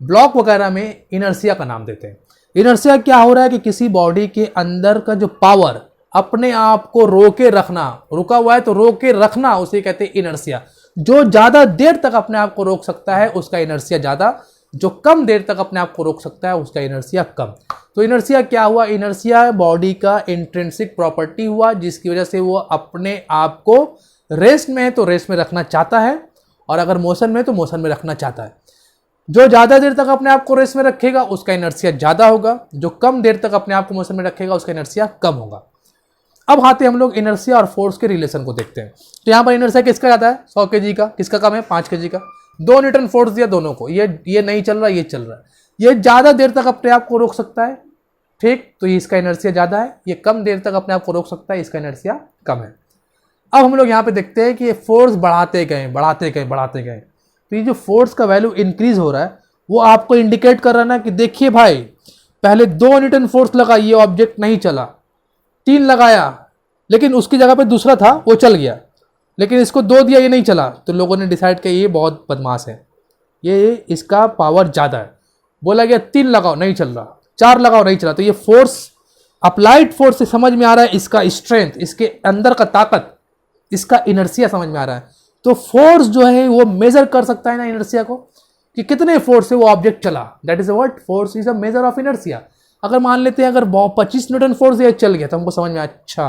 ब्लॉक वगैरह में इनर्शिया का नाम देते हैं। इनर्शिया क्या हो रहा है कि किसी बॉडी के अंदर का जो पावर अपने आप को रोके रखना, रुका हुआ है तो रोके रखना, उसे कहते हैं इनर्शिया। जो ज़्यादा देर तक अपने आप को रोक सकता है उसका इनर्शिया ज़्यादा, जो कम देर तक अपने आप को रोक सकता है उसका इनर्शिया कम। तो इनर्शिया क्या हुआ? इनर्शिया बॉडी का इंट्रिंसिक प्रॉपर्टी हुआ, जिसकी वजह से वो अपने आप को रेस्ट में है तो रेस्ट में रखना चाहता है, और अगर मोशन में तो मोशन में रखना चाहता है। जो ज़्यादा देर तक अपने आप को रेस्ट में रखेगा उसका इनर्शिया ज़्यादा होगा, जो कम देर तक अपने आप को मोशन में रखेगा उसका इनर्शिया कम होगा। अब आते हम लोग इनर्शिया और फोर्स के रिलेशन को देखते हैं। तो यहाँ पर इनर्शिया किसका ज़्यादा है? 100 kg का। किसका कम है? 5 kg का। 2 न्यूटन फोर्स दिया दोनों को, ये नहीं चल रहा, ये चल रहा है। ये ज़्यादा देर तक अपने आप को रोक सकता है, ठीक, तो ये इसका इनर्शिया ज़्यादा है। ये कम देर तक अपने आप को रोक सकता है, इसका इनर्शिया कम है। अब हम लोग यहाँ पे देखते हैं कि ये फोर्स बढ़ाते गए बढ़ाते गए बढ़ाते गए, तो ये जो फोर्स का वैल्यू इंक्रीज हो रहा है वो आपको इंडिकेट कर रहा है ना कि देखिए भाई, पहले 2 न्यूटन फोर्स लगा, ये ऑब्जेक्ट नहीं चला, 3 लगाया, लेकिन उसकी जगह पे दूसरा था वो चल गया, लेकिन इसको 2 दिया ये नहीं चला, तो लोगों ने डिसाइड किया ये बहुत बदमाश है, ये इसका पावर ज़्यादा है। बोला गया 3 लगाओ, नहीं चल रहा, 4 लगाओ, नहीं चला। तो ये फोर्स, अप्लाइड फोर्स से समझ में आ रहा है इसका स्ट्रेंथ, इसके अंदर का ताकत, इसका इनर्शिया समझ में आ रहा है। तो फोर्स जो है वो मेजर कर सकता है ना इनर्शिया को, कि कितने फोर्स से वो ऑब्जेक्ट चला। That is what? Force is a measure of inertia. अगर मान लेते हैं अगर 25 न्यूटन फोर्स ये चल गया तो हमको समझ में अच्छा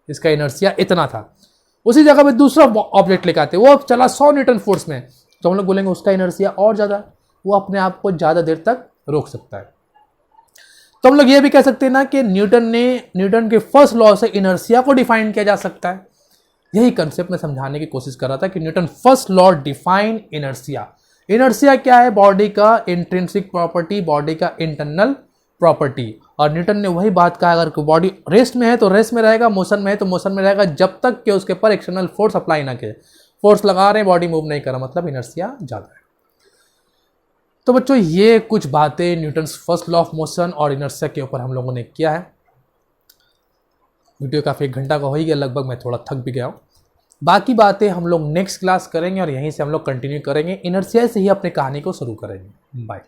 इसका इनर्शिया इतना था। उसी जगह पे दूसरा ऑब्जेक्ट लेकर आते, वो चला 100 न्यूटन फोर्स में, तो हम लोग बोलेंगे उसका इनर्शिया और ज़्यादा, वो अपने आप को ज़्यादा देर तक रोक सकता है। तो हम लोग ये भी कह सकते हैं ना कि न्यूटन के फर्स्ट लॉ से इनर्शिया को डिफाइन किया जा सकता है। यही कंसेप्ट में समझाने की कोशिश कर रहा था कि Newton first law define inertia. Inertia क्या है? बॉडी का इंट्रिंसिक प्रॉपर्टी, बॉडी का इंटरनल प्रॉपर्टी। और न्यूटन ने वही बात कहा, अगर बॉडी रेस्ट में है तो रेस्ट में रहेगा, मोशन में है तो मोशन में रहेगा, जब तक कि उसके पर एक्सटर्नल फोर्स अप्लाई ना किए। फोर्स लगा रहे हैं, बॉडी मूव नहीं कर रहा, मतलब इनर्शिया ज़्यादा है। तो बच्चों ये कुछ बातें Newton first law of motion और इनर्शिया के ऊपर हम लोगों ने किया है। वीडियो काफ़ी 1 घंटा का हो ही गया लगभग, मैं थोड़ा थक भी गया हूँ। बाकी बातें हम लोग नेक्स्ट क्लास करेंगे और यहीं से हम लोग कंटिन्यू करेंगे, इनर्शिया से ही अपनी कहानी को शुरू करेंगे। बाय।